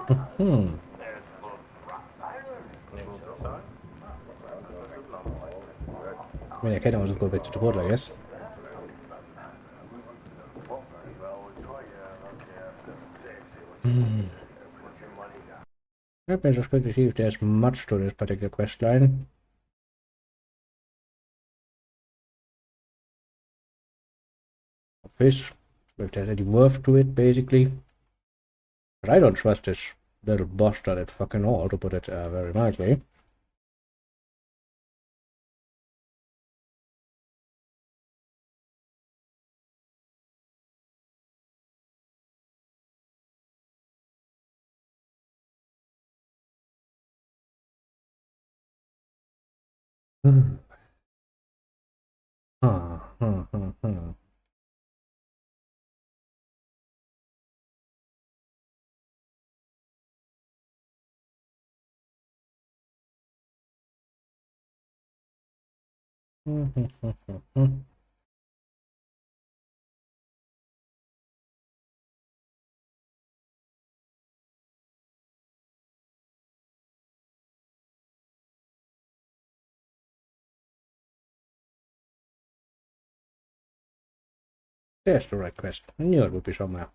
I mean, I can also go back to the port, I guess. Let me just quickly see if there's much to this particular quest line. Fish, if there's any worth to it, basically. But I don't trust this little bastard at fucking all, to put it very mildly. There's the right quest. I knew it would be somewhere.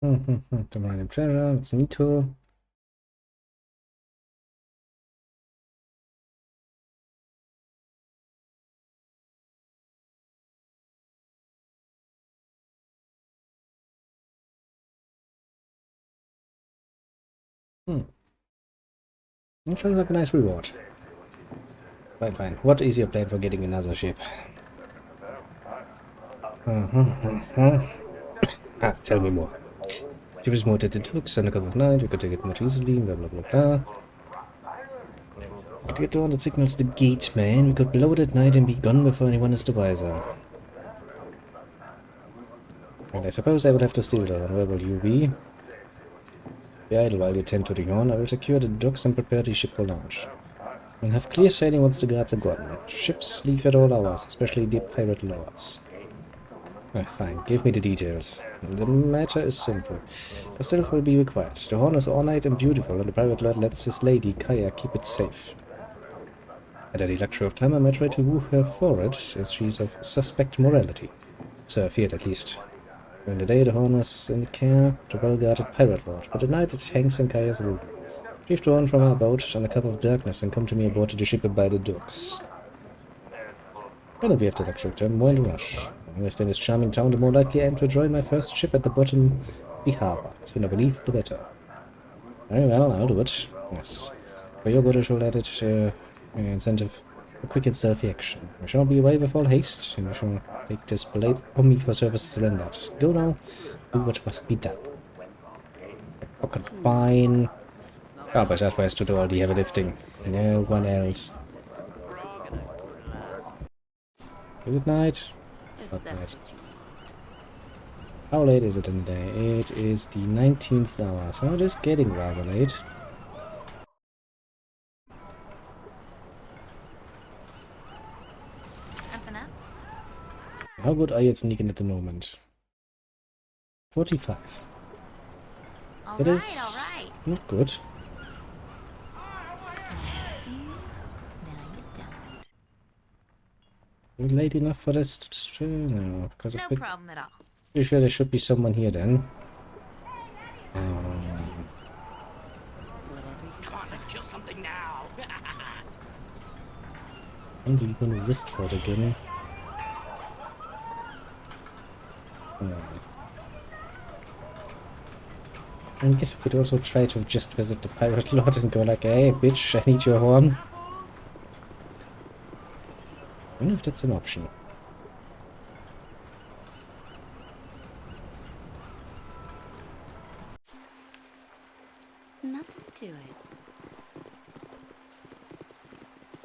The random treasure, it's Nito. It sounds like a nice reward. Fine. What is your plan for getting another ship? Tell me more. Ship is moored at the docks on a couple of nights, we could take it much easily, blah blah blah blah. To get the one that signals the gate, man. We could blow it at night and be gone before anyone is the wiser. And I suppose I would have to steal that. Where will you be? Be idle while you tend to the horn. I will secure the docks and prepare the ship for launch. We'll have clear sailing once the guards are gone. Ships leave at all hours, especially the pirate lords. Fine, give me the details. The matter is simple. A stealth will be required. The horn is ornate and beautiful, and the pirate lord lets his lady, Kaya, keep it safe. At any luxury of time, I might try to woo her for it, as she's of suspect morality. So I feared, at least. During the day, the horn is in the care of the well-guarded pirate lord, but at night it hangs in Kaya's room. Retrieve the horn from our boat on a cup of darkness and come to me aboard the ship by the docks. Why don't we have the luxury of time while rush? The more I stay in this charming town, the more likely I am to enjoy my first ship at the bottom of the harbor. The sooner we leave, the better. Very well, I'll do it. Yes. For your good, I shall add it incentive for quick and stealthy action. We shall be away with all haste, and we shall take this blade on me for services rendered. Go now, do what must be done. Pocket fine. Oh, but that has to do all the heavy lifting. No one else. Is it night? Not night. How late is it in the day? It is the 19th hour, so it is getting rather late. Something up? How good are you at sneaking at the moment? 45. All That right, is all right. not good. See? Now you don't. Is it late enough for this? No, because No I'm problem at all. pretty sure there should be someone here then. Come on, let's kill something now. I'm really going to risk for it again. I guess we could also try to just visit the pirate lord and go like, hey bitch, I need your horn. I wonder if that's an option. Nothing to it.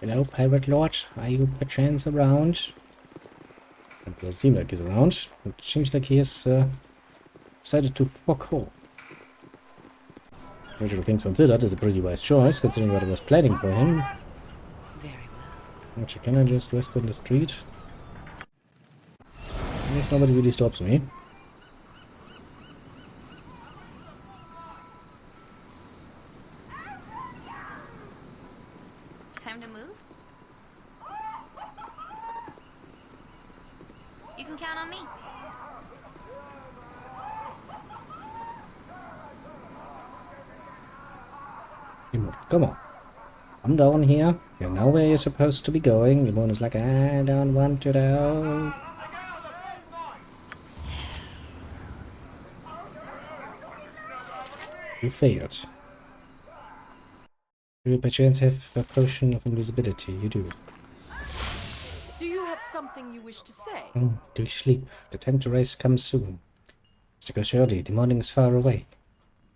Hello, pirate lord, are you perchance around? It doesn't seem like he's around. It seems like he has decided to fuck off. Which all things considered is a pretty wise choice, considering what I was planning for him. Very well. Actually, can I just rest on the street? I guess nobody really stops me. Time to move? You can count on me. Come on. Come down here. You know where you're supposed to be going. Your is like, I don't want to know. You failed. Do you by chance have a potion of invisibility? You do. Do you have something you wish to say? Do sleep. The time to rise comes soon. So go early. The morning is far away.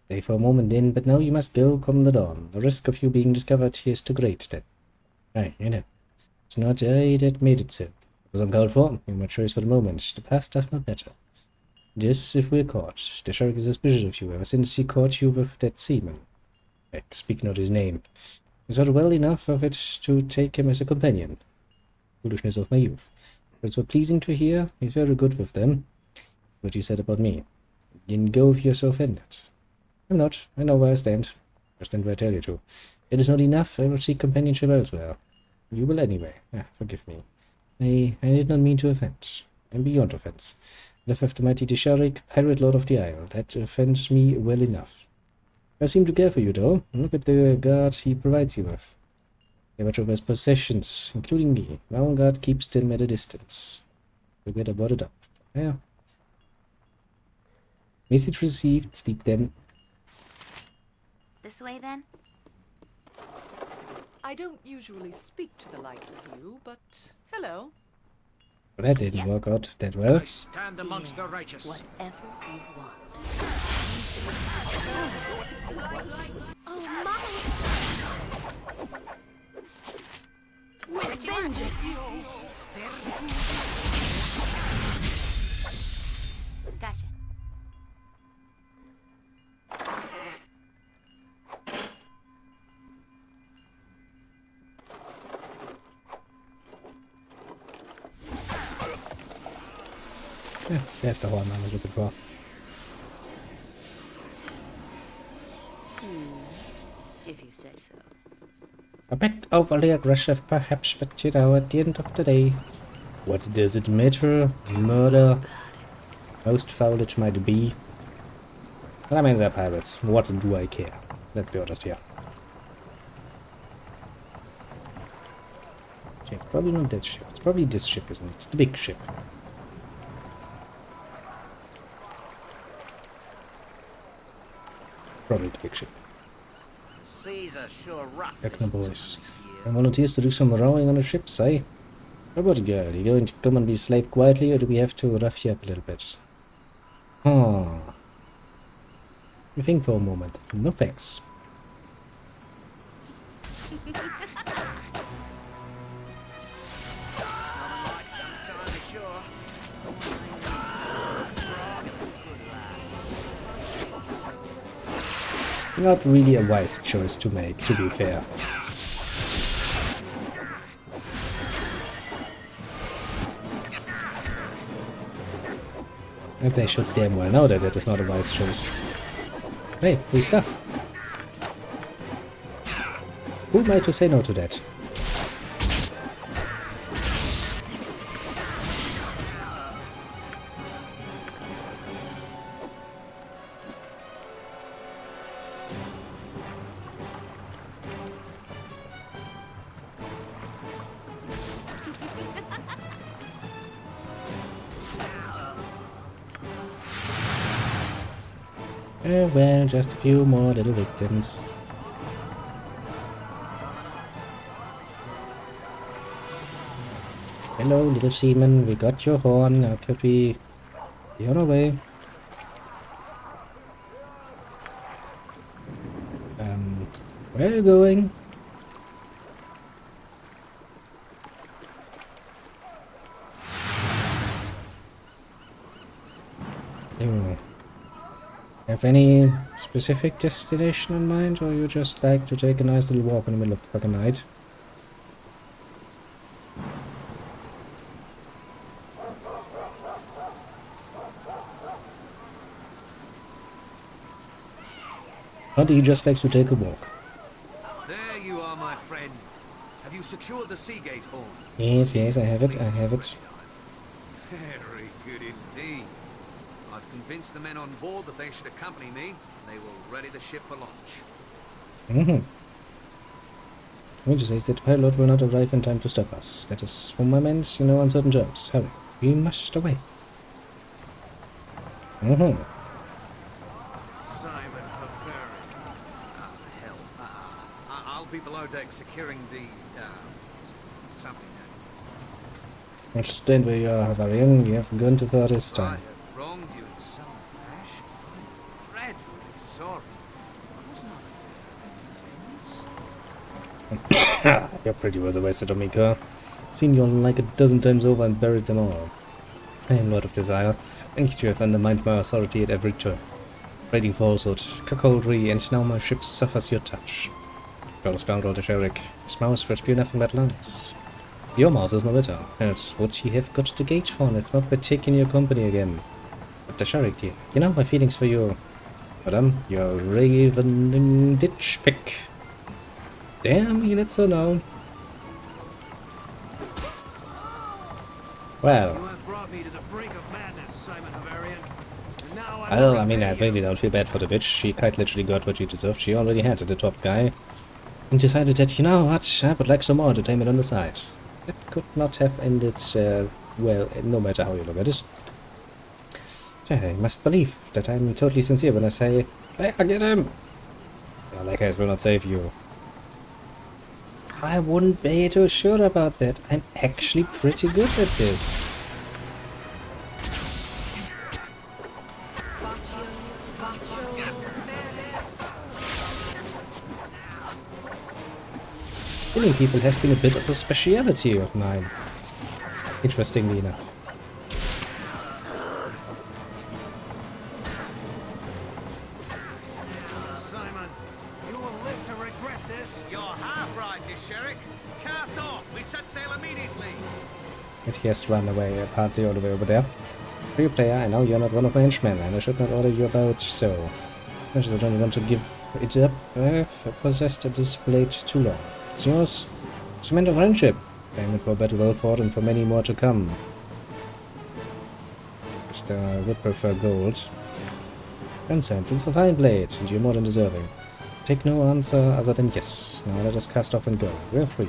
Stay for a moment in, but now you must go come the dawn. The risk of you being discovered here is too great then. Aye, you know. It's not I that made it so. It was uncalled for. You made choice for the moment. The past does not matter. This if we're caught. The sheriff is suspicious of you ever since he caught you with that seaman. Speak not his name. I thought well enough of it to take him as a companion. Foolishness of my youth. But it's so pleasing to hear. He's very good with them. What you said about me. You didn't go if you're so offended. I'm not. I know where I stand. I stand where I tell you to. It is not enough. I will seek companionship elsewhere. You will anyway. Forgive me. I did not mean to offend. I'm beyond offense. Left of the mighty Disharik, pirate lord of the isle. That offends me well enough. I seem to care for you, though. Look at the guard he provides you with. They watch over his possessions, including me. My own guard keeps them at a distance. Forget about it up. Yeah. Message received. Sleep then. This way then? I don't usually speak to the likes of you, but hello. Well, that didn't work out that well. I stand amongst the righteous. Whatever you want. With vengeance! Gotcha. Yeah, there's the horn I was looking for. If you say so. A bit overly aggressive, perhaps, but you know, at the end of the day, what does it matter? Murder, most foul it might be. But I mean, they're pirates. What do I care? Let's be honest here. Change Probably not that ship. It's probably this ship, isn't it? The big ship. Probably the big ship. Seas are sure rough. Heck, boys. And volunteers to do some rowing on the ship, say? Robot girl, you going to come and be slave quietly, or do we have to rough you up a little bit? Huh. You think for a moment. No thanks. Not really a wise choice to make, to be fair. And they should damn well know that that is not a wise choice. Hey, free stuff. Who am I to say no to that? Well, just a few more little victims. Hello, little seaman, we got your horn. Now could we be on our way? Where are you going? Anyway. Have any specific destination in mind, or you just like to take a nice little walk in the middle of the fucking night? Or do you just like to take a walk? There you are, my friend. Have you secured the Seagate horn? Yes, yes, I have it, I have it. Very good indeed. I've convinced the men on board that they should accompany me. They will ready the ship for launch. Which says that the pilot will not arrive in time to stop us. That is, for my men, in no uncertain terms. Hurry, we must away. Simon Bavarian. Ah, hell. I'll be below deck securing the, something. Understand where you are, Bavarian. You have gone too far this I time. have wronged you in some fashion. I'm dreadfully sorry. I was not You're pretty well wasted on me, Kerr. Seen you like a dozen times over and buried them all. I am Lord of Desire. Thank you have undermined my authority at every turn. Raiding falsehood, cuckoldry, and now my ship suffers your touch. You're a scoundrel, Sherick. His mouth will spew nothing but lies. Your mouth is no better, else would he have got the gate phone if not by taking your company again. But the Sherick dear, you know my feelings for you. Madam, you're a ravening ditch pick. Damn, he lets her know. Well. You have brought me to the brink of madness, Simon Bavarian. And now Well, I mean, I really don't feel bad for the bitch. She quite literally got what she deserved. She already had the top guy. And decided that, you know what, I would like some more entertainment on the side. It could not have ended, well, no matter how you look at it. I must believe that I'm totally sincere when I say, hey, I get him! Well, like I will not save you. I wouldn't be too sure about that. I'm actually pretty good at this. Killing people has been a bit of a speciality of mine. Interestingly enough. Simon, you will live to regret this. You're half right, Miss Sherrick. Cast off. We set sail immediately. And he has run away, apparently all the way over there. For you, player, I know you're not one of my henchmen, and I should not order you about, so... Much as I don't want to give it up, I've possessed this blade too long. It's yours. It's a man of friendship. Payment for battle well fought and for many more to come. Just, would prefer gold. 10 cents, it's a fine blade, and you're more than deserving. Take no answer other than yes. Now let us cast off and go. We're free.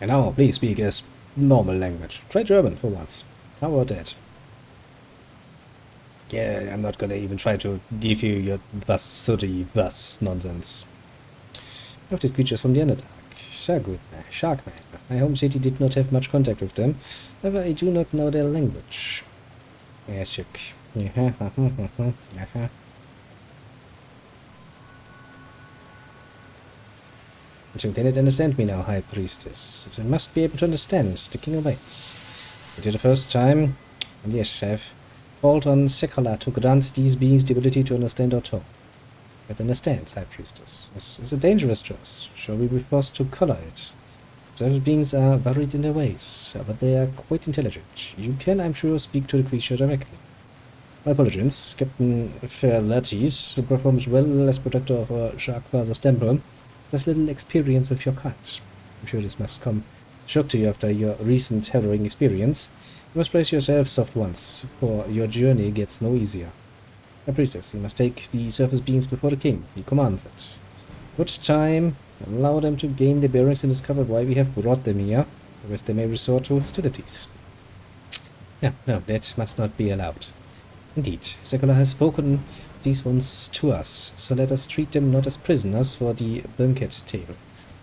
And now, please speak as normal language. Try German for once. How about that? Yeah, I'm not gonna even try to give you your thus sooty thus nonsense. Of these creatures from the Underdark. Sharkman. My home city did not have much contact with them. However, I do not know their language. Yes, you. But you cannot understand me now, High Priestess. You must be able to understand. The King awaits. It is the first time, and yes, I have called on Sekolah to grant these beings the ability to understand our tongue. But understands, High Priestess. This is a dangerous trust. Shall we be forced to color it? Such beings are varied in their ways, but they are quite intelligent. You can, I'm sure, speak to the creature directly. My apologies, Captain Fairlates, who performs well as protector of our Sharkfather's temple, has little experience with your kind. I'm sure this must come shock to you after your recent harrowing experience. You must brace yourself soft once, for your journey gets no easier. My priestess, we must take the surface beings before the king. He commands it. Good time. Allow them to gain their bearings and discover why we have brought them here, otherwise they may resort to hostilities. No, that must not be allowed. Indeed, Sekolah has spoken these ones to us, so let us treat them not as prisoners for the banquet table.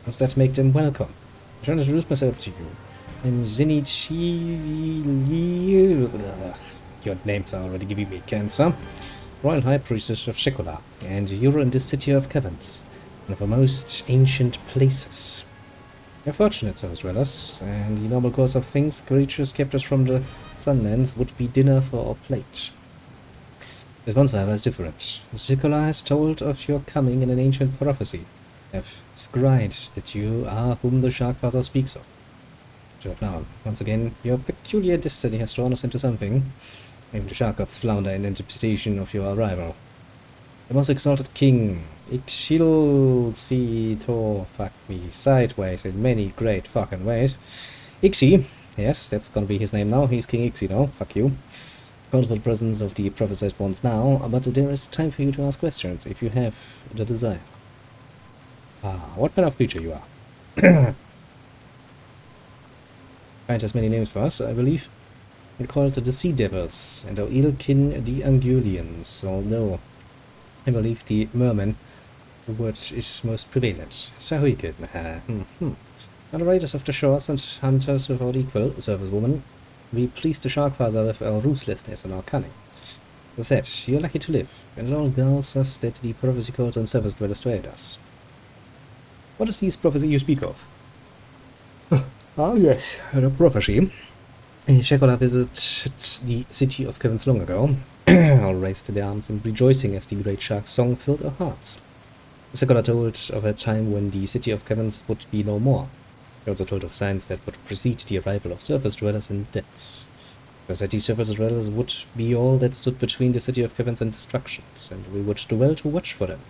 Instead make them welcome. I shall introduce myself to you. I'm Zenichi... Your names are already giving me cancer. Royal High Priestess of Sekolah, and you're in the city of Caverns, one of the most ancient places. You're fortunate, Service Dwellers, and the normal course of things, creatures captured from the Sunlands would be dinner for our plate. This one, however, is different. Sekolah has told of your coming in an ancient prophecy. They have scried that you are whom the Sharkfather speaks of. Shut now. Once again, your peculiar destiny has drawn us into something. Even the shark gods flounder in interpretation of your arrival. The most exalted king, Ixilcito, fuck me, sideways in many great fucking ways. Ixi, yes, that's gonna be his name now, he's King Ixi now, fuck you. Called for the presence of the prophesied ones now, but there is time for you to ask questions, if you have the desire. What kind of creature you are? Find as many names for us, I believe. We call it the Sea Devils, and our Ilkin the Angulians, although I believe the Merman, the word is most prevalent. Sahuike, On the raiders of the shores and hunters without equal, servicewoman, we please the Sharkfather with our ruthlessness and our cunning. As I said, you're lucky to live, and it all tells us that the prophecy calls on service dwellers to aid us. What is this prophecy you speak of? Yes, the prophecy. Sekolah visited the city of Caverns long ago. All raised their arms in rejoicing as the great shark's song filled our hearts. Sekolah told of a time when the city of Caverns would be no more. He also told of signs that would precede the arrival of surface dwellers in depths. He said these surface dwellers would be all that stood between the city of Caverns and destructions, and we would do well to watch for them.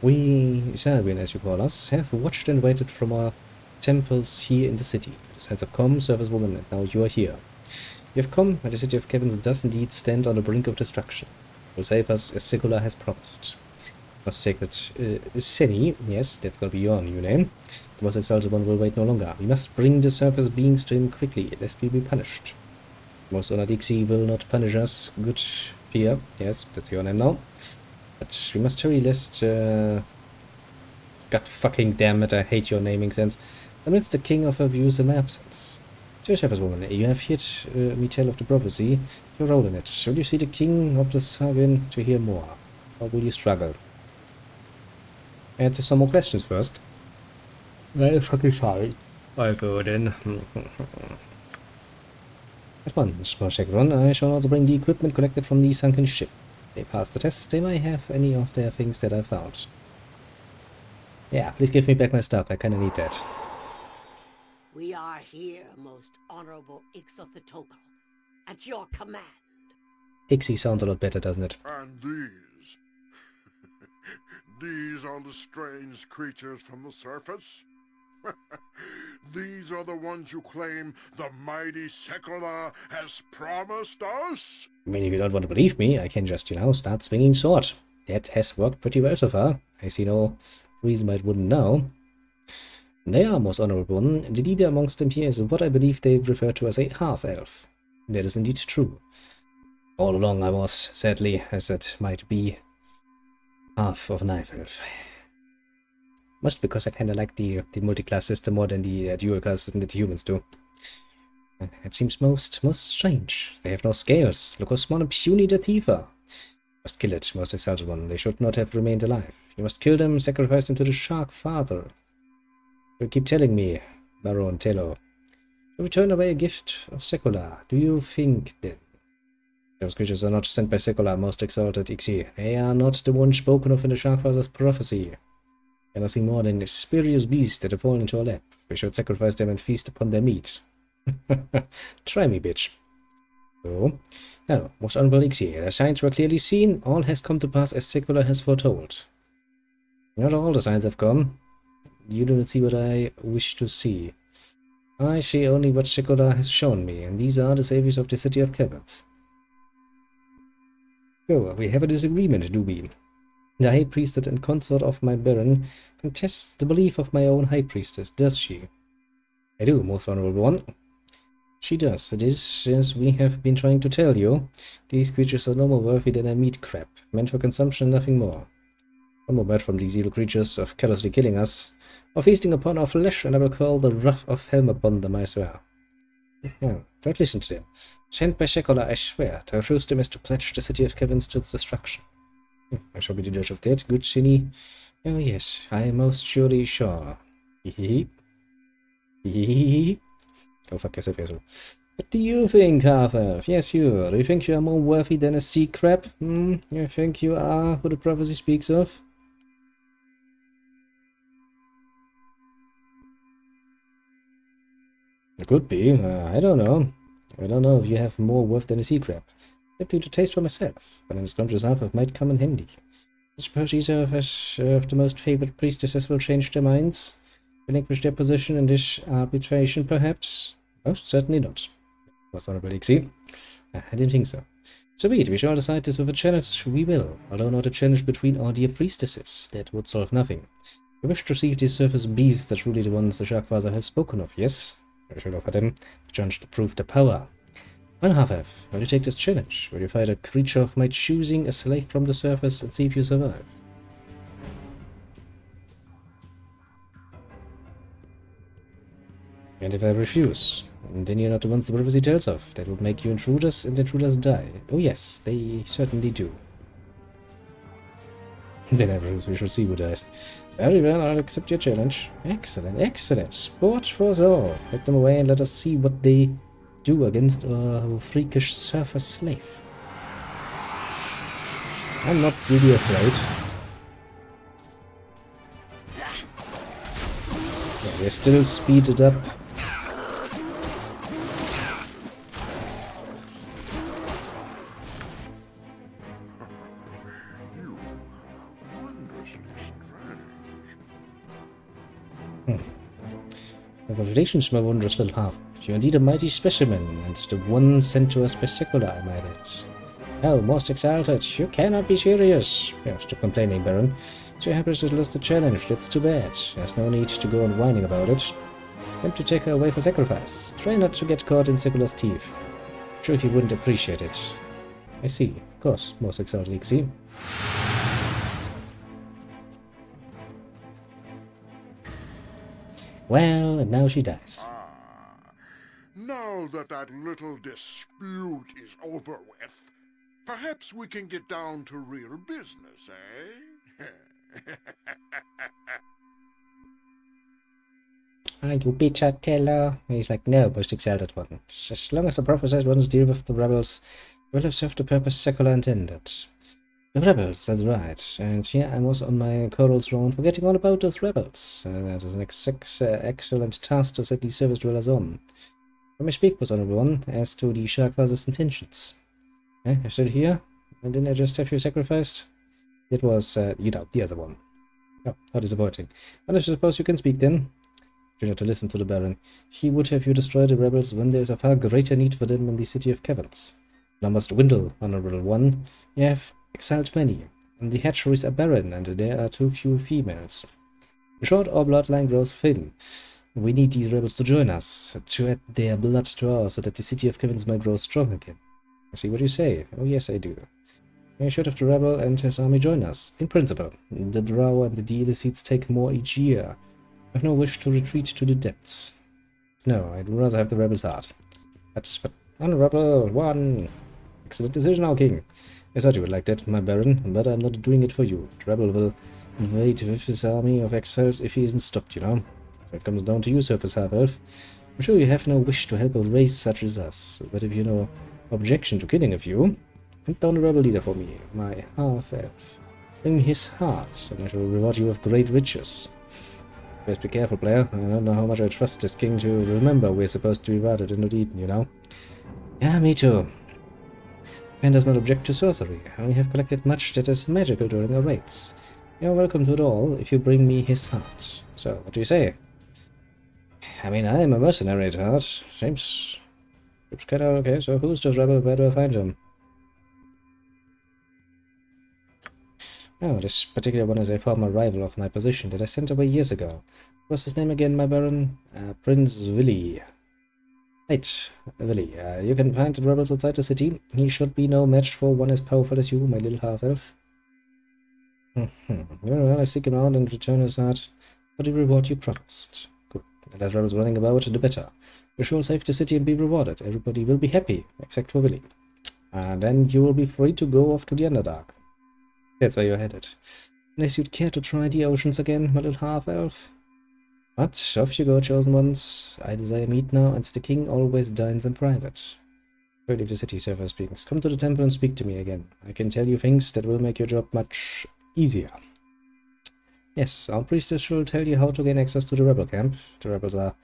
We, Serbian as you call us, have watched and waited from our temples here in the city. The signs have come, servicewoman, and now you are here. You have come, and the city of Caverns does indeed stand on the brink of destruction. You will save us as Sekolah has promised. Our sacred Seni, yes, that's gonna be your new name. The most exalted one will wait no longer. We must bring the surface beings to him quickly, lest we be punished. Most honored Ixi will not punish us. Good fear, yes, that's your name now. But we must hurry lest, God fucking damn it, I hate your naming sense. Amidst the king of her views in my absence. Dear Shepherd's-woman, you have heard me tell of the prophecy. Your role in it. Will you see the king of the Sagan to hear more? Or will you struggle? And some more questions first. Well, fucking sorry. I'll go then. At once, Chevron, I shall also bring the equipment collected from the sunken ship. They pass the test, they may have any of their things that I found. Yeah, please give me back my stuff, I kinda need that. We are here, most honorable Ixothitopal, at your command. Ixi sounds a lot better, doesn't it? And these? These are the strange creatures from the surface? These are the ones you claim the mighty Sekolah has promised us? I mean, if you don't want to believe me, I can just, start swinging sword. That has worked pretty well so far. I see no reason why it wouldn't know. They are, most honorable one. The leader amongst them here is what I believe they refer to as a half-elf. That is indeed true. All along I was, sadly, as it might be, half of an elf. Must because I kinda like the multi-class system more than the dual class system that the humans do. It seems most strange. They have no scales. Look how small and puny their teeth are. Must kill it, most exalted one. They should not have remained alive. You must kill them, sacrifice them to the shark father. You keep telling me, Baron Tello. You turn away a gift of Secular. Do you think then? Those creatures are not sent by Secular, most exalted Ixi. They are not the ones spoken of in the shark father's prophecy. They are nothing more than spurious beasts that have fallen into our lap. We should sacrifice them and feast upon their meat. Try me, bitch. So, now, most honorable Ixi, the signs were clearly seen. All has come to pass as Secular has foretold. Not all the signs have come. You do not see what I wish to see. I see only what Secular has shown me, and these are the saviors of the city of Caverns. So, we have a disagreement, do we? The high priestess and consort of my baron contests the belief of my own high priestess, does she? I do, most honorable one. She does. It is, as we have been trying to tell you, these creatures are no more worthy than a meat crab, meant for consumption and nothing more. One more word from these evil creatures of callously killing us, or feasting upon our flesh, and I will call the wrath of Helm upon them, I swear. No, don't listen to them. Sent by Secular, I swear, to refuse them is to pledge the city of Caverns to its destruction. I shall be the judge of that, good Shinny. Oh yes, I am most surely sure. Hehehe. Hehehe. Go fuck yourself, asshole. What do you think, half-elf? Yes, you. Do you think you are more worthy than a sea crab? You think you are who the prophecy speaks of? It could be. I don't know. I don't know if you have more worth than a sea crab. I have to taste for myself, but in this country's half-elf might come in handy. I suppose these of the most favored priestesses will change their minds, relinquish their position in this arbitration, perhaps? Most certainly not. Most honorable Ixi. I didn't think so. So be it, we shall decide this with a challenge, we will, although not a challenge between our dear priestesses. That would solve nothing. We wish to receive these surface beasts that truly the ones the Sharkfather has spoken of, yes? I shall offer them the chance to prove their power. Well, half-elf, will you take this challenge? Will you fight a creature of my choosing, a slave from the surface, and see if you survive? And if I refuse, then you're not the ones the prophecy tells of. That would make you intruders, and intruders die. Oh yes, they certainly do. Then I refuse, we shall see who dies. Very well, I'll accept your challenge. Excellent, excellent. Sport for us all. Take them away and let us see what they do against a freakish surface slave. I'm not really afraid. Yeah, we're still speeded up. You are wondrously strange. Congratulations, my wondrous little half. You're indeed a mighty specimen, and the one sent to us by Secular, I might add. Oh, most exalted, you cannot be serious. Yeah, stop complaining, Baron. So your Highness has lost the challenge, that's too bad. There's no need to go on whining about it. Attempt to take her away for sacrifice. Try not to get caught in Secular's teeth. I'm sure he wouldn't appreciate it. I see, of course, most exalted Ixi. Well, and now she dies. Now that that little dispute is over with, perhaps we can get down to real business, eh? Ah, you bitch, Tello. He's like, no, most exalted one. As long as the prophesied ones deal with the rebels, will have served the purpose Secular intended. The rebels, that's right. And here I was on my coral throne forgetting all about those rebels. That is an excellent task to set these service dwellers on. I may speak, most honorable one, as to the Sharkfather's intentions. Eh, you're still here? And didn't I just have you sacrificed? It was, you know, the other one. Oh, how disappointing. Well, I suppose you can speak then. You have to listen to the Baron. He would have you destroy the rebels when there is a far greater need for them in the city of Caverns. Numbers dwindle, honorable one. You have exiled many, and the hatcheries are barren, and there are too few females. In short, our bloodline grows thin. We need these rebels to join us, to add their blood to ours, so that the city of Kivins might grow strong again. I see what you say. Oh yes, I do. We should have the rebel and his army join us. In principle, the Drow and the Dealicites take more each year. I have no wish to retreat to the depths. No, I'd rather have the rebels heart. But Honorable One! Excellent decision, our king. I thought you would like that, my baron, but I'm not doing it for you. The rebel will invade with his army of exiles if he isn't stopped, you know. So it comes down to you, Surface Half-Elf. I'm sure you have no wish to help a race such as us, but if you no objection to killing a few, hunt down a rebel leader for me, my half-elf. Bring me his heart, and I shall reward you with great riches. Just be careful, player. I don't know how much I trust this king to remember we're supposed to be routed and not eaten, you know? Yeah, me too. Man does not object to sorcery. I only have collected much that is magical during our raids. You're welcome to it all if you bring me his heart. So, what do you say? I mean, I am a mercenary at heart. Seems kind of okay, so who's this rebel? Where do I find him? Oh, this particular one is a former rival of my position that I sent away years ago. What's his name again, my baron? Prince Willy. Right, Willy, you can find the rebels outside the city. He should be no match for one as powerful as you, my little half-elf. Well, I seek him out and return his heart for the reward you promised. Good. The less rebels running about, the better. We shall save the city and be rewarded. Everybody will be happy, except for Willy. And then you will be free to go off to the Underdark. That's where you're headed. Unless you'd care to try the oceans again, my little half-elf. But off you go, chosen ones. I desire meat now, and the king always dines in private. Go leave the city, Surfer speaks. Come to the temple and speak to me again. I can tell you things that will make your job much easier. Yes, our priestess shall tell you how to gain access to the rebel camp. The rebels are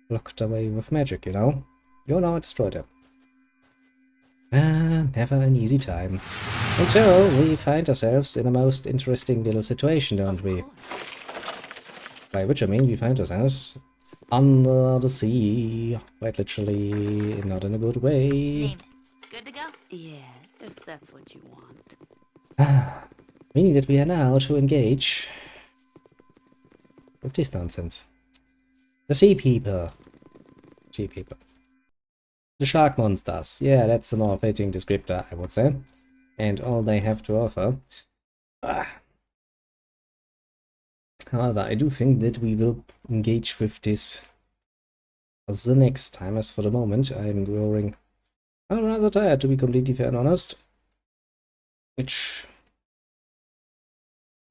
locked away with magic, you know. Go now and destroy them. Never an easy time. And so, we find ourselves in a most interesting little situation, don't we? By which I mean we find ourselves under the sea. Quite literally, not in a good way. Name it. Good to go? Yeah, if that's what you want. Meaning that we are now to engage with this nonsense. The sea people. Sea people. The shark monsters. Yeah, that's a more fitting descriptor, I would say. And all they have to offer. However, I do think that we will engage with this the next time. As for the moment, I'm growing rather tired, to be completely fair and honest. Which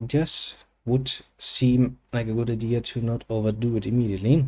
just would seem like a good idea to not overdo it immediately.